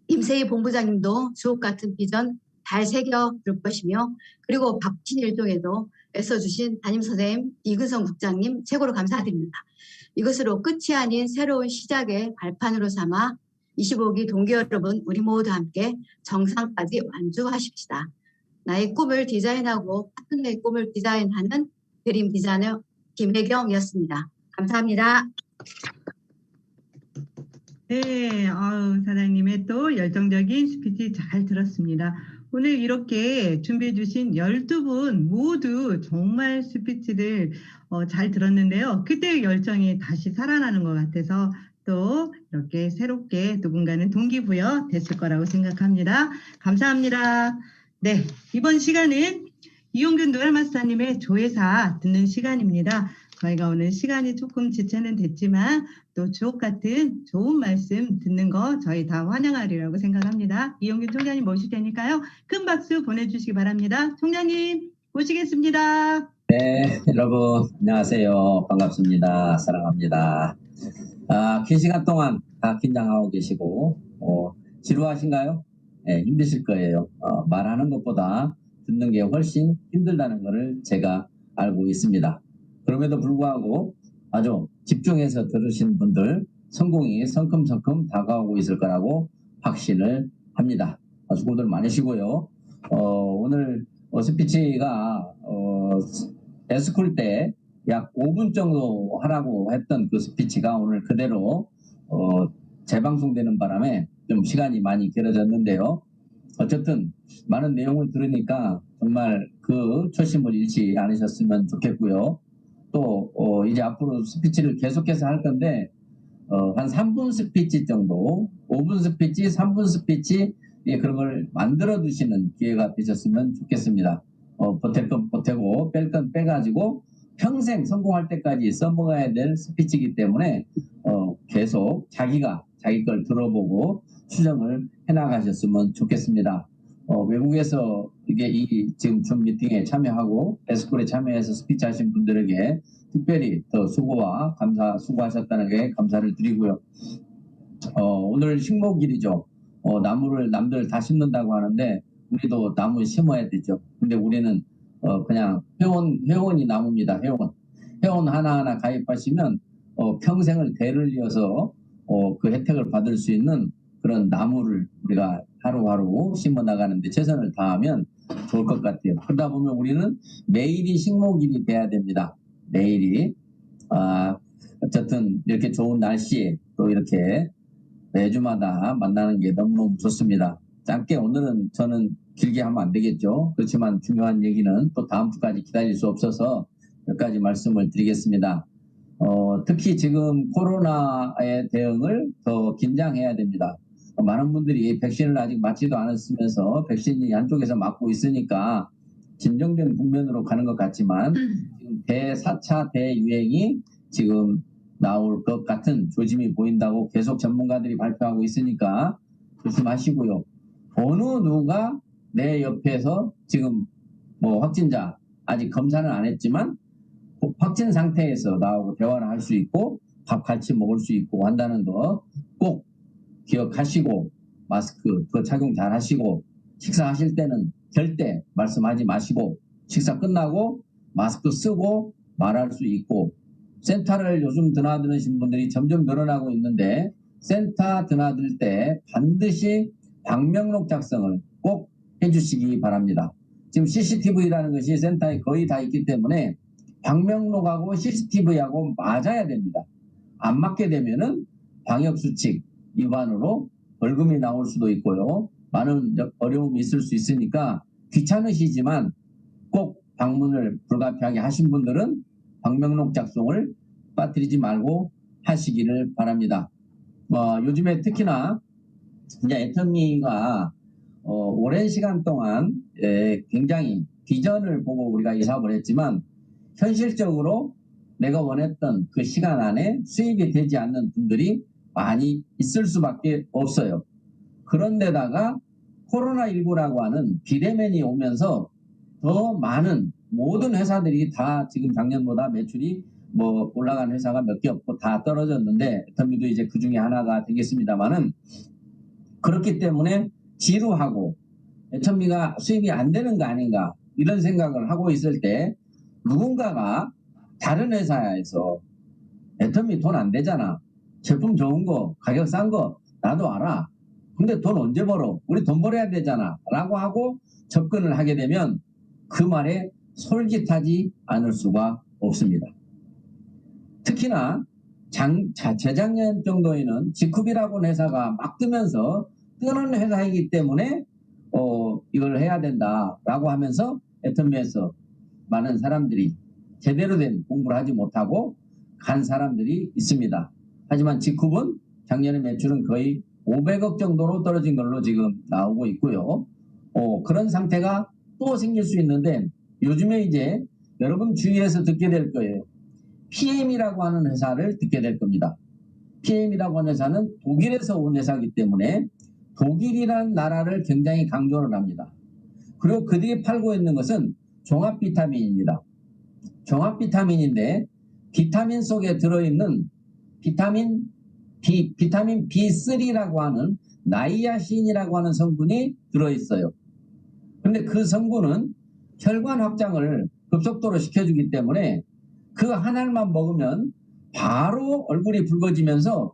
임세희 본부장님도 주옥 같은 비전 잘 새겨둘 것이며 그리고 바쁘신 일정에도 애써주신 담임선생님 이근성 국장님 최고로 감사드립니다. 이것으로 끝이 아닌 새로운 시작의 발판으로 삼아 25기 동기 여러분 우리 모두 함께 정상까지 완주하십시다. 나의 꿈을 디자인하고 파트너의 꿈을 디자인하는 드림 디자이너 김혜경이었습니다. 감사합니다. 네, 사장님의 또 열정적인 스피치 잘 들었습니다. 오늘 이렇게 준비해 주신 12분 모두 정말 스피치를 잘 들었는데요. 그때의 열정이 다시 살아나는 것 같아서 또 이렇게 새롭게 누군가는 동기부여 됐을 거라고 생각합니다. 감사합니다. 네, 이번 시간은 이용균 노엘마스터님의 조회사 듣는 시간입니다. 저희가 오늘 시간이 조금 지체는 됐지만 또 주옥 같은 좋은 말씀 듣는 거 저희 다 환영하리라고 생각합니다. 이용균 총장님 모실 테니까요. 큰 박수 보내주시기 바랍니다. 총장님 모시겠습니다. 네, 여러분 안녕하세요. 반갑습니다. 사랑합니다. 긴 시간 동안 다 긴장하고 계시고 지루하신가요? 네, 힘드실 거예요. 말하는 것보다 듣는 게 훨씬 힘들다는 것을 제가 알고 있습니다. 그럼에도 불구하고 아주 집중해서 들으신 분들 성공이 성큼성큼 다가오고 있을 거라고 확신을 합니다. 수고들 많으시고요. 오늘 스피치가 에스쿨 때 약 5분 정도 하라고 했던 그 스피치가 오늘 그대로 재방송되는 바람에 좀 시간이 많이 길어졌는데요. 어쨌든 많은 내용을 들으니까 정말 그 초심을 잃지 않으셨으면 좋겠고요. 또 이제 앞으로 스피치를 계속해서 할 건데 한 3분 스피치 정도, 5분 스피치, 3분 스피치 그런 걸 만들어 두시는 기회가 되셨으면 좋겠습니다. 보탤 건 보태고 뺄 건 빼가지고 평생 성공할 때까지 써먹어야 될 스피치이기 때문에 계속 자기가 자기 걸 들어보고 수정을 해나가셨으면 좋겠습니다. 외국에서 이 지금 줌 미팅에 참여하고 에스쿨에 참여해서 스피치 하신 분들에게 특별히 더 수고와 수고하셨다는 게 감사를 드리고요. 오늘 식목일이죠. 나무를 남들 다 심는다고 하는데 우리도 나무 심어야 되죠. 근데 우리는 그냥 회원이 나무입니다. 회원 하나하나 가입하시면 평생을 대를 이어서 그 혜택을 받을 수 있는 그런 나무를 우리가 하루하루 심어 나가는데 최선을 다하면 좋을 것 같아요. 그러다 보면 우리는 매일이 식목일이 돼야 됩니다. 매일이. 어쨌든 이렇게 좋은 날씨에 또 이렇게 매주마다 만나는 게 너무너무 좋습니다. 짧게 오늘은 저는 길게 하면 안 되겠죠. 그렇지만 중요한 얘기는 또 다음 주까지 기다릴 수 없어서 몇 가지 말씀을 드리겠습니다. 특히 지금 코로나의 대응을 더 긴장해야 됩니다. 많은 분들이 백신을 아직 맞지도 않았으면서 백신이 한쪽에서 맞고 있으니까 진정된 국면으로 가는 것 같지만 지금 대4차 대유행이 지금 나올 것 같은 조짐이 보인다고 계속 전문가들이 발표하고 있으니까 조심하시고요. 어느 누가 내 옆에서 지금 뭐 확진자 아직 검사는 안 했지만 확진 상태에서 나하고 대화를 할 수 있고 밥 같이 먹을 수 있고 한다는 거 꼭 기억하시고 마스크 그 착용 잘 하시고 식사하실 때는 절대 말씀하지 마시고 식사 끝나고 마스크 쓰고 말할 수 있고 센터를 요즘 드나드는 분들이 점점 늘어나고 있는데 센터 드나들 때 반드시 방명록 작성을 꼭 해주시기 바랍니다. 지금 CCTV라는 것이 센터에 거의 다 있기 때문에 방명록하고 CCTV하고 맞아야 됩니다. 안 맞게 되면은 방역수칙 위반으로 벌금이 나올 수도 있고요. 많은 어려움이 있을 수 있으니까 귀찮으시지만 꼭 방문을 불가피하게 하신 분들은 방명록 작성을 빠뜨리지 말고 하시기를 바랍니다. 요즘에 특히나 이제 애터미가 오랜 시간 동안 굉장히 비전을 보고 우리가 이 사업을 했지만 현실적으로 내가 원했던 그 시간 안에 수입이 되지 않는 분들이 많이 있을 수밖에 없어요. 그런데다가 코로나19라고 하는 비대면이 오면서 더 많은 모든 회사들이 다 지금 작년보다 매출이 뭐 올라간 회사가 몇 개 없고 다 떨어졌는데 애터미도 이제 그 중에 하나가 되겠습니다만은 그렇기 때문에 지루하고 애터미가 수입이 안 되는 거 아닌가 이런 생각을 하고 있을 때 누군가가 다른 회사에서 애터미 돈 안 되잖아. 제품 좋은 거, 가격 싼 거 나도 알아. 근데 돈 언제 벌어? 우리 돈 벌어야 되잖아. 라고 하고 접근을 하게 되면 그 말에 솔깃하지 않을 수가 없습니다. 특히나 재작년 정도에는 지쿠비라고 하는 회사가 막 뜨면서 뜨는 회사이기 때문에 이걸 해야 된다라고 하면서 애터미에서 많은 사람들이 제대로 된 공부를 하지 못하고 간 사람들이 있습니다. 하지만 지쿠브는 작년에 매출은 거의 500억 정도로 떨어진 걸로 지금 나오고 있고요. 그런 상태가 또 생길 수 있는데 요즘에 이제 여러분 주위에서 듣게 될 거예요. PM이라고 하는 회사를 듣게 될 겁니다. PM이라고 하는 회사는 독일에서 온 회사이기 때문에 독일이라는 나라를 굉장히 강조를 합니다. 그리고 그들이 팔고 있는 것은 종합 비타민입니다. 종합 비타민인데 비타민 속에 들어있는 비타민 B3라고 하는 나이아신이라고 하는 성분이 들어있어요. 근데 그 성분은 혈관 확장을 급속도로 시켜주기 때문에 그 한 알만 먹으면 바로 얼굴이 붉어지면서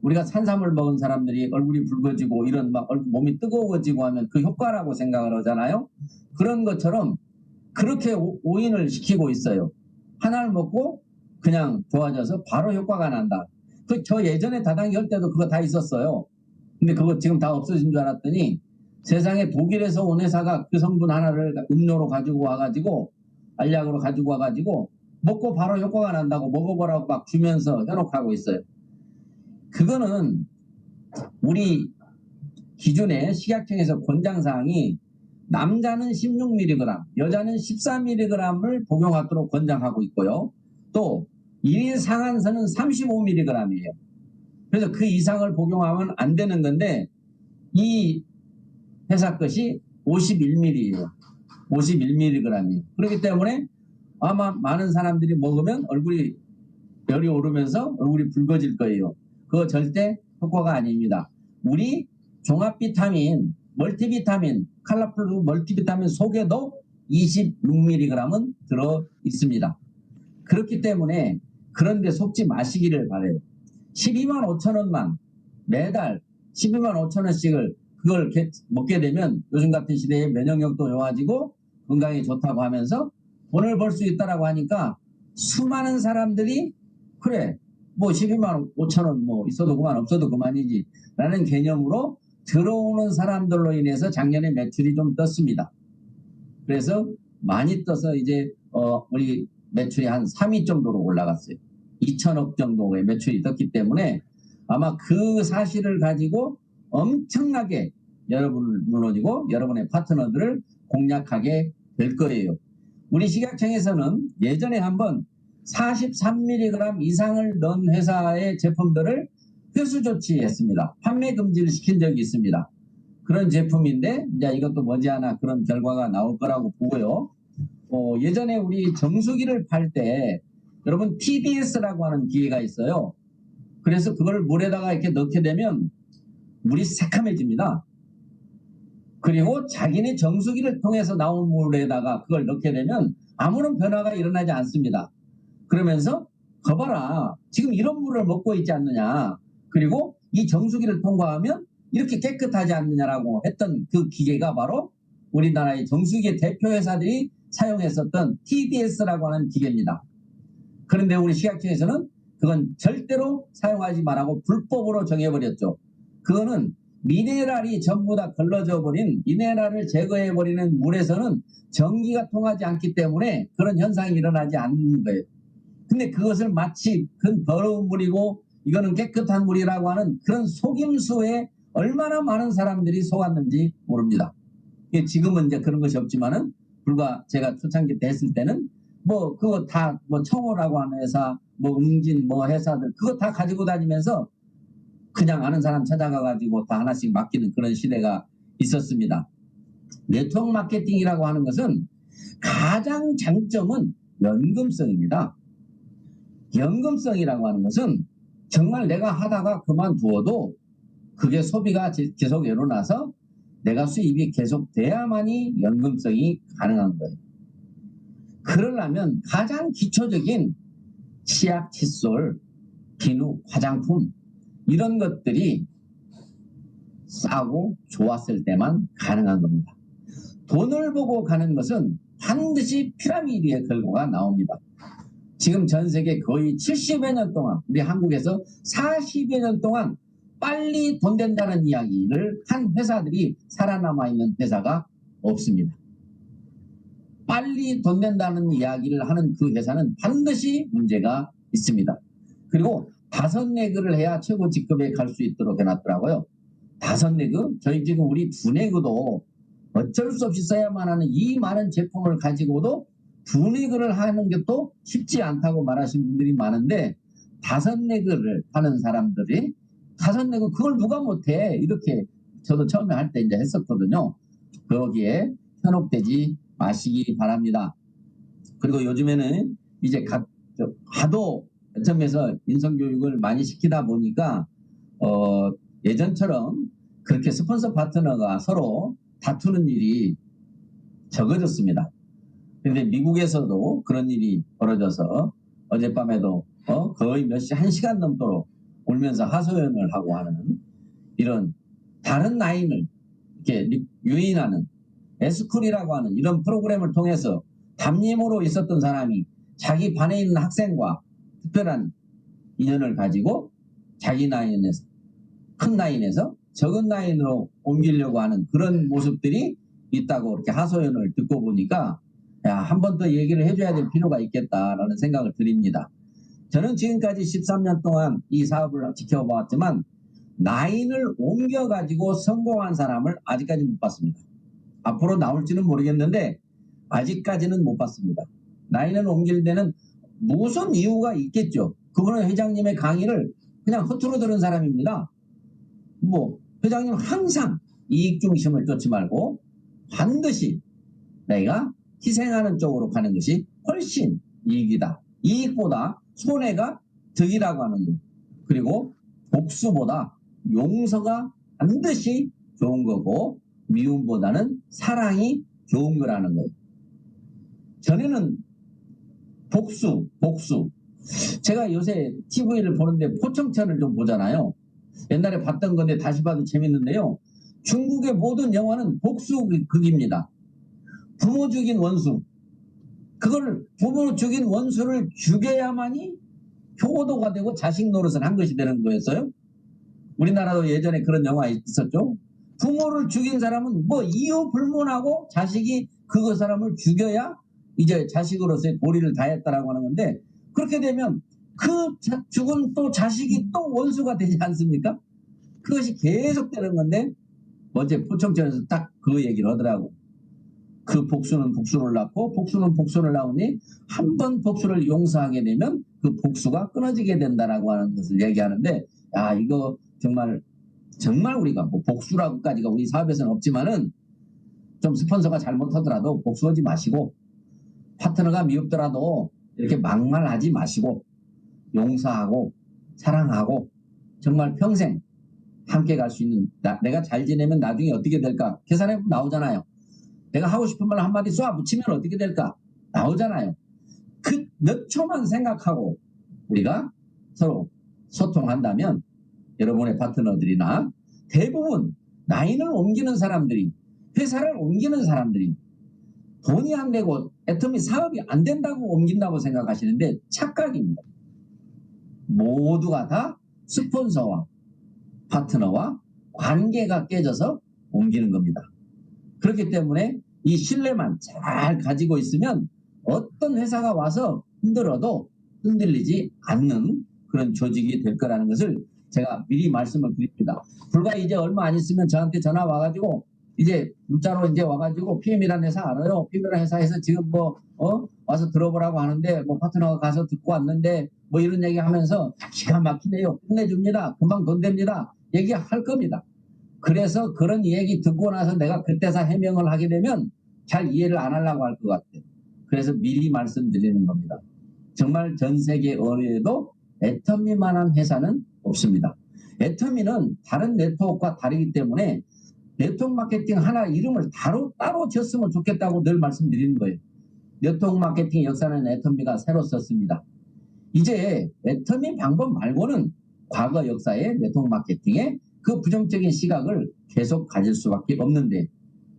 우리가 산삼을 먹은 사람들이 얼굴이 붉어지고 이런 막 몸이 뜨거워지고 하면 그 효과라고 생각을 하잖아요. 그런 것처럼 그렇게 오인을 시키고 있어요. 한 알 먹고 그냥 좋아져서 바로 효과가 난다. 저 예전에 다단계 할 때도 그거 다 있었어요. 근데 그거 지금 다 없어진 줄 알았더니 세상에 독일에서 온 회사가 그 성분 하나를 음료로 가지고 와가지고 알약으로 가지고 와가지고 먹고 바로 효과가 난다고 먹어보라고 막 주면서 현혹하고 있어요. 그거는 우리 기준의 식약청에서 권장사항이 남자는 16mg, 여자는 14mg을 복용하도록 권장하고 있고요. 또 1인 상한선은 35mg이에요. 그래서 그 이상을 복용하면 안 되는 건데 이 회사 것이 51mg예요. 51mg이에요. 그렇기 때문에 아마 많은 사람들이 먹으면 얼굴이 열이 오르면서 얼굴이 붉어질 거예요. 그거 절대 효과가 아닙니다. 우리 종합 비타민, 멀티비타민, 칼라플루 멀티비타민 속에도 26mg은 들어 있습니다. 그렇기 때문에 그런데 속지 마시기를 바라요. 12만 5천 원만 매달 12만 5천 원씩을 그걸 먹게 되면 요즘 같은 시대에 면역력도 좋아지고 건강에 좋다고 하면서 돈을 벌 수 있다라고 하니까 수많은 사람들이 그래 뭐 12만 5천 원 뭐 있어도 그만 없어도 그만이지 라는 개념으로 들어오는 사람들로 인해서 작년에 매출이 좀 떴습니다. 그래서 많이 떠서 이제 우리 매출이 한 3위 정도로 올라갔어요. 2천억 정도의 매출이 떴기 때문에 아마 그 사실을 가지고 엄청나게 여러분을 물론이고 여러분의 파트너들을 공략하게 될 거예요. 우리 식약청에서는 예전에 한번 43mg 이상을 넣은 회사의 제품들을 회수 조치했습니다. 판매 금지를 시킨 적이 있습니다. 그런 제품인데 이제 이것도 머지않아 그런 결과가 나올 거라고 보고요. 예전에 우리 정수기를 팔 때 여러분 TDS라고 하는 기계가 있어요. 그래서 그걸 물에다가 이렇게 넣게 되면 물이 새카매집니다. 그리고 자기네 정수기를 통해서 나온 물에다가 그걸 넣게 되면 아무런 변화가 일어나지 않습니다. 그러면서 거봐라 지금 이런 물을 먹고 있지 않느냐. 그리고 이 정수기를 통과하면 이렇게 깨끗하지 않느냐라고 했던 그 기계가 바로 우리나라의 정수기 대표 회사들이 사용했었던 TDS라고 하는 기계입니다. 그런데 우리 식약청에서는 그건 절대로 사용하지 말라고 불법으로 정해버렸죠. 그거는 미네랄이 전부 다 걸러져 버린 미네랄을 제거해 버리는 물에서는 전기가 통하지 않기 때문에 그런 현상이 일어나지 않는 거예요. 근데 그것을 마치 그건 더러운 물이고 이거는 깨끗한 물이라고 하는 그런 속임수에 얼마나 많은 사람들이 속았는지 모릅니다. 지금은 이제 그런 것이 없지만은 불과 제가 초창기 때 했을 때는 뭐 그거 다 뭐 청호라고 하는 회사 뭐 응진 뭐 회사들 그거 다 가지고 다니면서 그냥 아는 사람 찾아가 가지고 다 하나씩 맡기는 그런 시대가 있었습니다. 네트워크 마케팅이라고 하는 것은 가장 장점은 연금성입니다. 연금성이라고 하는 것은 정말 내가 하다가 그만두어도 그게 소비가 계속 일어나서 내가 수입이 계속돼야만이 연금성이 가능한 거예요. 그러려면 가장 기초적인 치약, 칫솔, 비누, 화장품 이런 것들이 싸고 좋았을 때만 가능한 겁니다. 돈을 보고 가는 것은 반드시 피라미드의 결과가 나옵니다. 지금 전 세계 거의 70여 년 동안 우리 한국에서 40여 년 동안 빨리 돈 된다는 이야기를 한 회사들이 살아남아 있는 회사가 없습니다. 빨리 돈 된다는 이야기를 하는 그 회사는 반드시 문제가 있습니다. 그리고 5레그를 해야 최고 직급에 갈 수 있도록 해놨더라고요. 5레그? 저희 지금 우리 2레그도 어쩔 수 없이 써야만 하는 이 많은 제품을 가지고도 2레그를 하는 것도 쉽지 않다고 말하시는 분들이 많은데 5레그를 하는 사람들이 5레그 그걸 누가 못해 이렇게 저도 처음에 할 때 이제 했었거든요. 거기에 현혹되지 마시기 바랍니다. 그리고 요즘에는 이제 하도 점에서 인성교육을 많이 시키다 보니까 예전처럼 그렇게 스폰서 파트너가 서로 다투는 일이 적어졌습니다. 그런데 미국에서도 그런 일이 벌어져서 어젯밤에도 거의 1시간 넘도록 울면서 하소연을 하고 하는 이런 다른 라인을 이렇게 유인하는 에스쿨이라고 하는 이런 프로그램을 통해서 담임으로 있었던 사람이 자기 반에 있는 학생과 특별한 인연을 가지고 자기 라인에서 큰 라인에서 적은 라인으로 옮기려고 하는 그런 모습들이 있다고 이렇게 하소연을 듣고 보니까 한 번 더 얘기를 해줘야 될 필요가 있겠다라는 생각을 드립니다. 저는 지금까지 13년 동안 이 사업을 지켜봤지만 라인을 옮겨가지고 성공한 사람을 아직까지 못 봤습니다. 앞으로 나올지는 모르겠는데 아직까지는 못 봤습니다. 라인을 옮길 때는 무슨 이유가 있겠죠. 그분은 회장님의 강의를 그냥 허투루 들은 사람입니다. 뭐 회장님 항상 이익 중심을 쫓지 말고 반드시 내가 희생하는 쪽으로 가는 것이 훨씬 이익이다. 이익보다 손해가 득이라고 하는 것. 그리고 복수보다 용서가 반드시 좋은 거고 미움보다는 사랑이 좋은 거라는 거예요. 전에는 복수. 제가 요새 TV를 보는데 포청천을 좀 보잖아요. 옛날에 봤던 건데 다시 봐도 재밌는데요. 중국의 모든 영화는 복수극입니다. 부모 죽인 원수. 그걸 부모 죽인 원수를 죽여야만이 효도가 되고 자식 노릇을 한 것이 되는 거였어요. 우리나라도 예전에 그런 영화 있었죠. 부모를 죽인 사람은 뭐 이유 불문하고 자식이 그 사람을 죽여야 이제 자식으로서의 도리를 다했다라고 하는 건데 그렇게 되면 죽은 또 자식이 또 원수가 되지 않습니까? 그것이 계속되는 건데 어제 포청천에서 딱 그 얘기를 하더라고. 그 복수는 복수를 낳고 복수는 복수를 낳으니 한 번 복수를 용서하게 되면 그 복수가 끊어지게 된다라고 하는 것을 얘기하는데, 야, 이거 정말 우리가 뭐 복수라고까지가 우리 사업에서는 없지만은 좀 스폰서가 잘못하더라도 복수하지 마시고, 파트너가 미흡더라도 이렇게 막말하지 마시고 용서하고 사랑하고 정말 평생 함께 갈 수 있는, 내가 잘 지내면 나중에 어떻게 될까 계산해보면 나오잖아요. 내가 하고 싶은 말 한마디 쏴 붙이면 어떻게 될까 나오잖아요. 그 몇 초만 생각하고 우리가 서로 소통한다면 여러분의 파트너들이나 대부분 라인을 옮기는 사람들이, 회사를 옮기는 사람들이 돈이 안 되고 애터미 사업이 안 된다고 옮긴다고 생각하시는데 착각입니다. 모두가 다 스폰서와 파트너와 관계가 깨져서 옮기는 겁니다. 그렇기 때문에 이 신뢰만 잘 가지고 있으면 어떤 회사가 와서 흔들어도 흔들리지 않는 그런 조직이 될 거라는 것을 제가 미리 말씀을 드립니다. 불과 이제 얼마 안 있으면 저한테 전화 와가지고 이제 문자로 이제 와가지고 PM이라는 회사 알아요? PM이라는 회사에서 지금 와서 들어보라고 하는데 파트너가 가서 듣고 왔는데 이런 얘기 하면서 기가 막히네요. 끝내줍니다. 금방 돈 됩니다. 얘기할 겁니다. 그래서 그런 얘기 듣고 나서 내가 그때서 해명을 하게 되면 잘 이해를 안 하려고 할 것 같아요. 그래서 미리 말씀드리는 겁니다. 정말 전 세계 어디에도 애터미만한 회사는 없습니다. 애터미는 다른 네트워크와 다르기 때문에 네트워크 마케팅 하나 이름을 따로 지었으면 좋겠다고 늘 말씀드리는 거예요. 네트워크 마케팅 역사는 애터미가 새로 썼습니다. 이제 애터미 방법 말고는 과거 역사의 네트워크 마케팅의 그 부정적인 시각을 계속 가질 수밖에 없는데,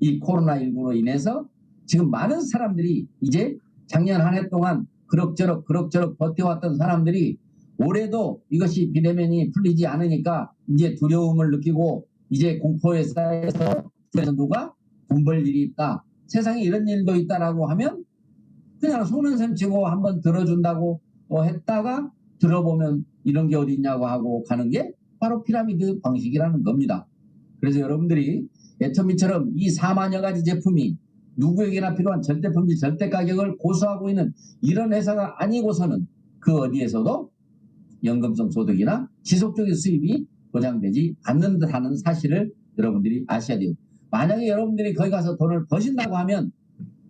이 코로나19로 인해서 지금 많은 사람들이 이제 작년 한 해 동안 그럭저럭 버텨왔던 사람들이 올해도 이것이 비대면이 풀리지 않으니까 이제 두려움을 느끼고 이제 공포에 쌓여서 누가 돈 벌 일이 있다, 세상에 이런 일도 있다라고 하면 그냥 속는 셈 치고 한번 들어준다고 했다가 들어보면 이런 게 어디 있냐고 하고 가는 게 바로 피라미드 방식이라는 겁니다. 그래서 여러분들이 애터미처럼 이 4만여 가지 제품이 누구에게나 필요한 절대품질 절대 가격을 고수하고 있는 이런 회사가 아니고서는 그 어디에서도 연금성 소득이나 지속적인 수입이 보장되지 않는 듯하는 사실을 여러분들이 아셔야 돼요. 만약에 여러분들이 거기 가서 돈을 버신다고 하면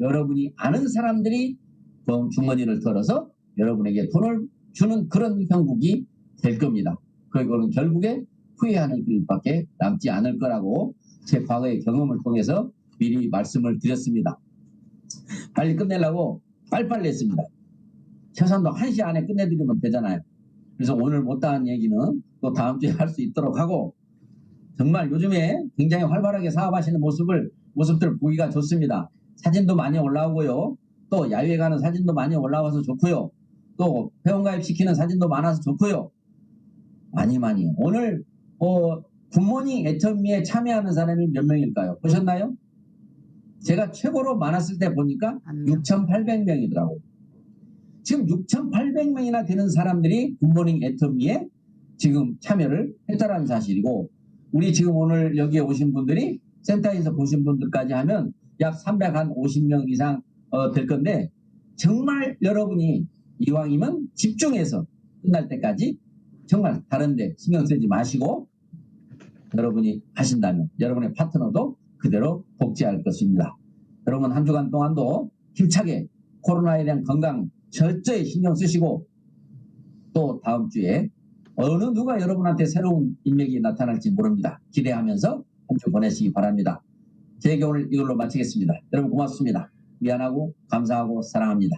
여러분이 아는 사람들이 돈 주머니를 털어서 여러분에게 돈을 주는 그런 형국이 될 겁니다. 그리고는 결국에 후회하는 길밖에 남지 않을 거라고 제 과거의 경험을 통해서 미리 말씀을 드렸습니다. 빨리 끝내려고 빨리빨리 했습니다. 최소한도 1시 안에 끝내드리면 되잖아요. 그래서 오늘 못다한 얘기는 또 다음 주에 할 수 있도록 하고, 정말 요즘에 굉장히 활발하게 사업하시는 모습들 보기가 좋습니다. 사진도 많이 올라오고요. 또 야유회 가는 사진도 많이 올라와서 좋고요. 또 회원가입 시키는 사진도 많아서 좋고요. 많이 오늘 굿모닝 애터미에 참여하는 사람이 몇 명일까요? 보셨나요? 제가 최고로 많았을 때 보니까 6,800명이더라고요. 지금 6,800명이나 되는 사람들이 굿모닝 애터미에 지금 참여를 했다는 사실이고, 우리 지금 오늘 여기에 오신 분들이 센터에서 보신 분들까지 하면 약 350명 이상 될 건데, 정말 여러분이 이왕이면 집중해서 끝날 때까지 정말 다른 데 신경 쓰지 마시고 여러분이 하신다면 여러분의 파트너도 그대로 복지할 것입니다. 여러분 한 주간 동안도 힘차게 코로나에 대한 건강 철저히 신경 쓰시고, 또 다음 주에 어느 누가 여러분한테 새로운 인맥이 나타날지 모릅니다. 기대하면서 한 주 보내시기 바랍니다. 제 얘기 오늘 이걸로 마치겠습니다. 여러분 고맙습니다. 미안하고 감사하고 사랑합니다.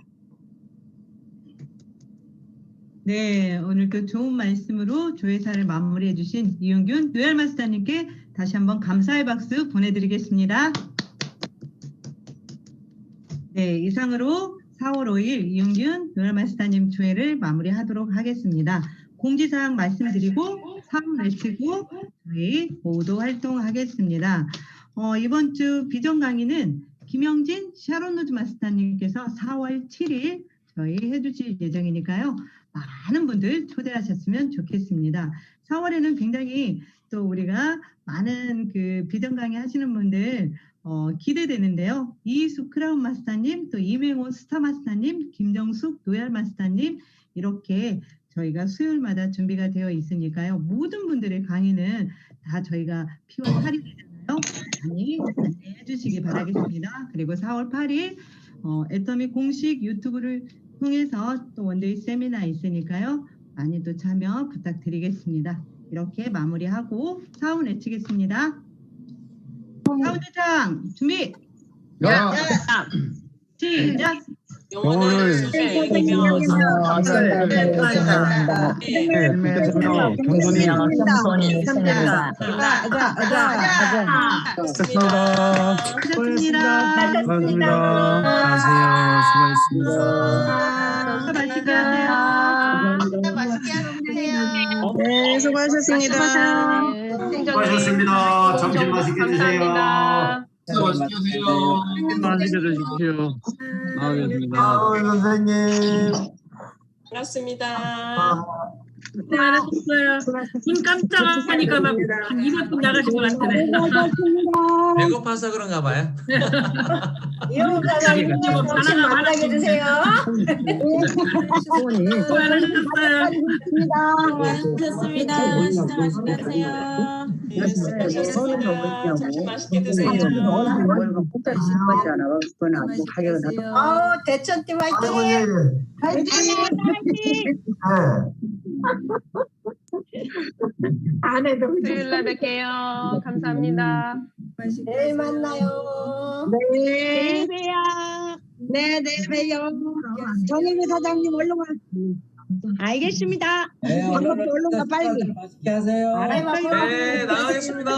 네, 오늘도 좋은 말씀으로 조회사를 마무리해 주신 이용균 노열마스터님께 다시 한번 감사의 박수 보내드리겠습니다. 네, 이상으로 4월 5일 이용균 노열마스터님 조회를 마무리하도록 하겠습니다. 공지사항 말씀드리고 사업 외치고 저희 모두 활동하겠습니다. 이번 주 비전 강의는 김영진 샤론노즈 마스터님께서 4월 7일 저희 해주실 예정이니까요. 많은 분들 초대하셨으면 좋겠습니다. 4월에는 굉장히 또 우리가 많은 그 비전 강의 하시는 분들 기대되는데요. 이희숙 크라운 마스터님, 또 이맹호 스타 마스터님, 김정숙 노얄 마스터님 이렇게 저희가 수요일마다 준비가 되어 있으니까요. 모든 분들의 강의는 다 저희가 P월 8일이잖아요. 많이 안내해 주시기 바라겠습니다. 그리고 4월 8일 애터미 공식 유튜브를 통해서 또 원데이 세미나 있으니까요. 많이 또 참여 부탁드리겠습니다. 이렇게 마무리하고 사운 외치겠습니다. 사운 대장 준비! 시작! 영혼을 새기며 겸손히 삽니다. 수고하셨습니다. 맛있게 하세요. 네, 수고하셨습니다. 수고하셨습니다. 점심 맛있게 드세요. 맛있게 드세요. 맛있게 드십시오. 알겠습니다. 선생님. 반갑습니다. 수고하셨어요. 눈 깜짝하니까 막 한 2분 나가신 것 같으네. 배고파서 그런가 봐요. 이용자가 점심 만나게 드세요. 수고하셨습니다. 수고하셨습니다. 맛있게 드세요. 대천팀 화이팅! 화이팅! 안에도 수요일날 뵐게요. 감사합니다. 내일 만나요. 내일 봬요. 네, 내일 봬요. 정혜미 사장님 얼른 와. 알겠습니다. 네, 얼른 가 빨리. 맛있게 하세요. 네, 나가겠습니다.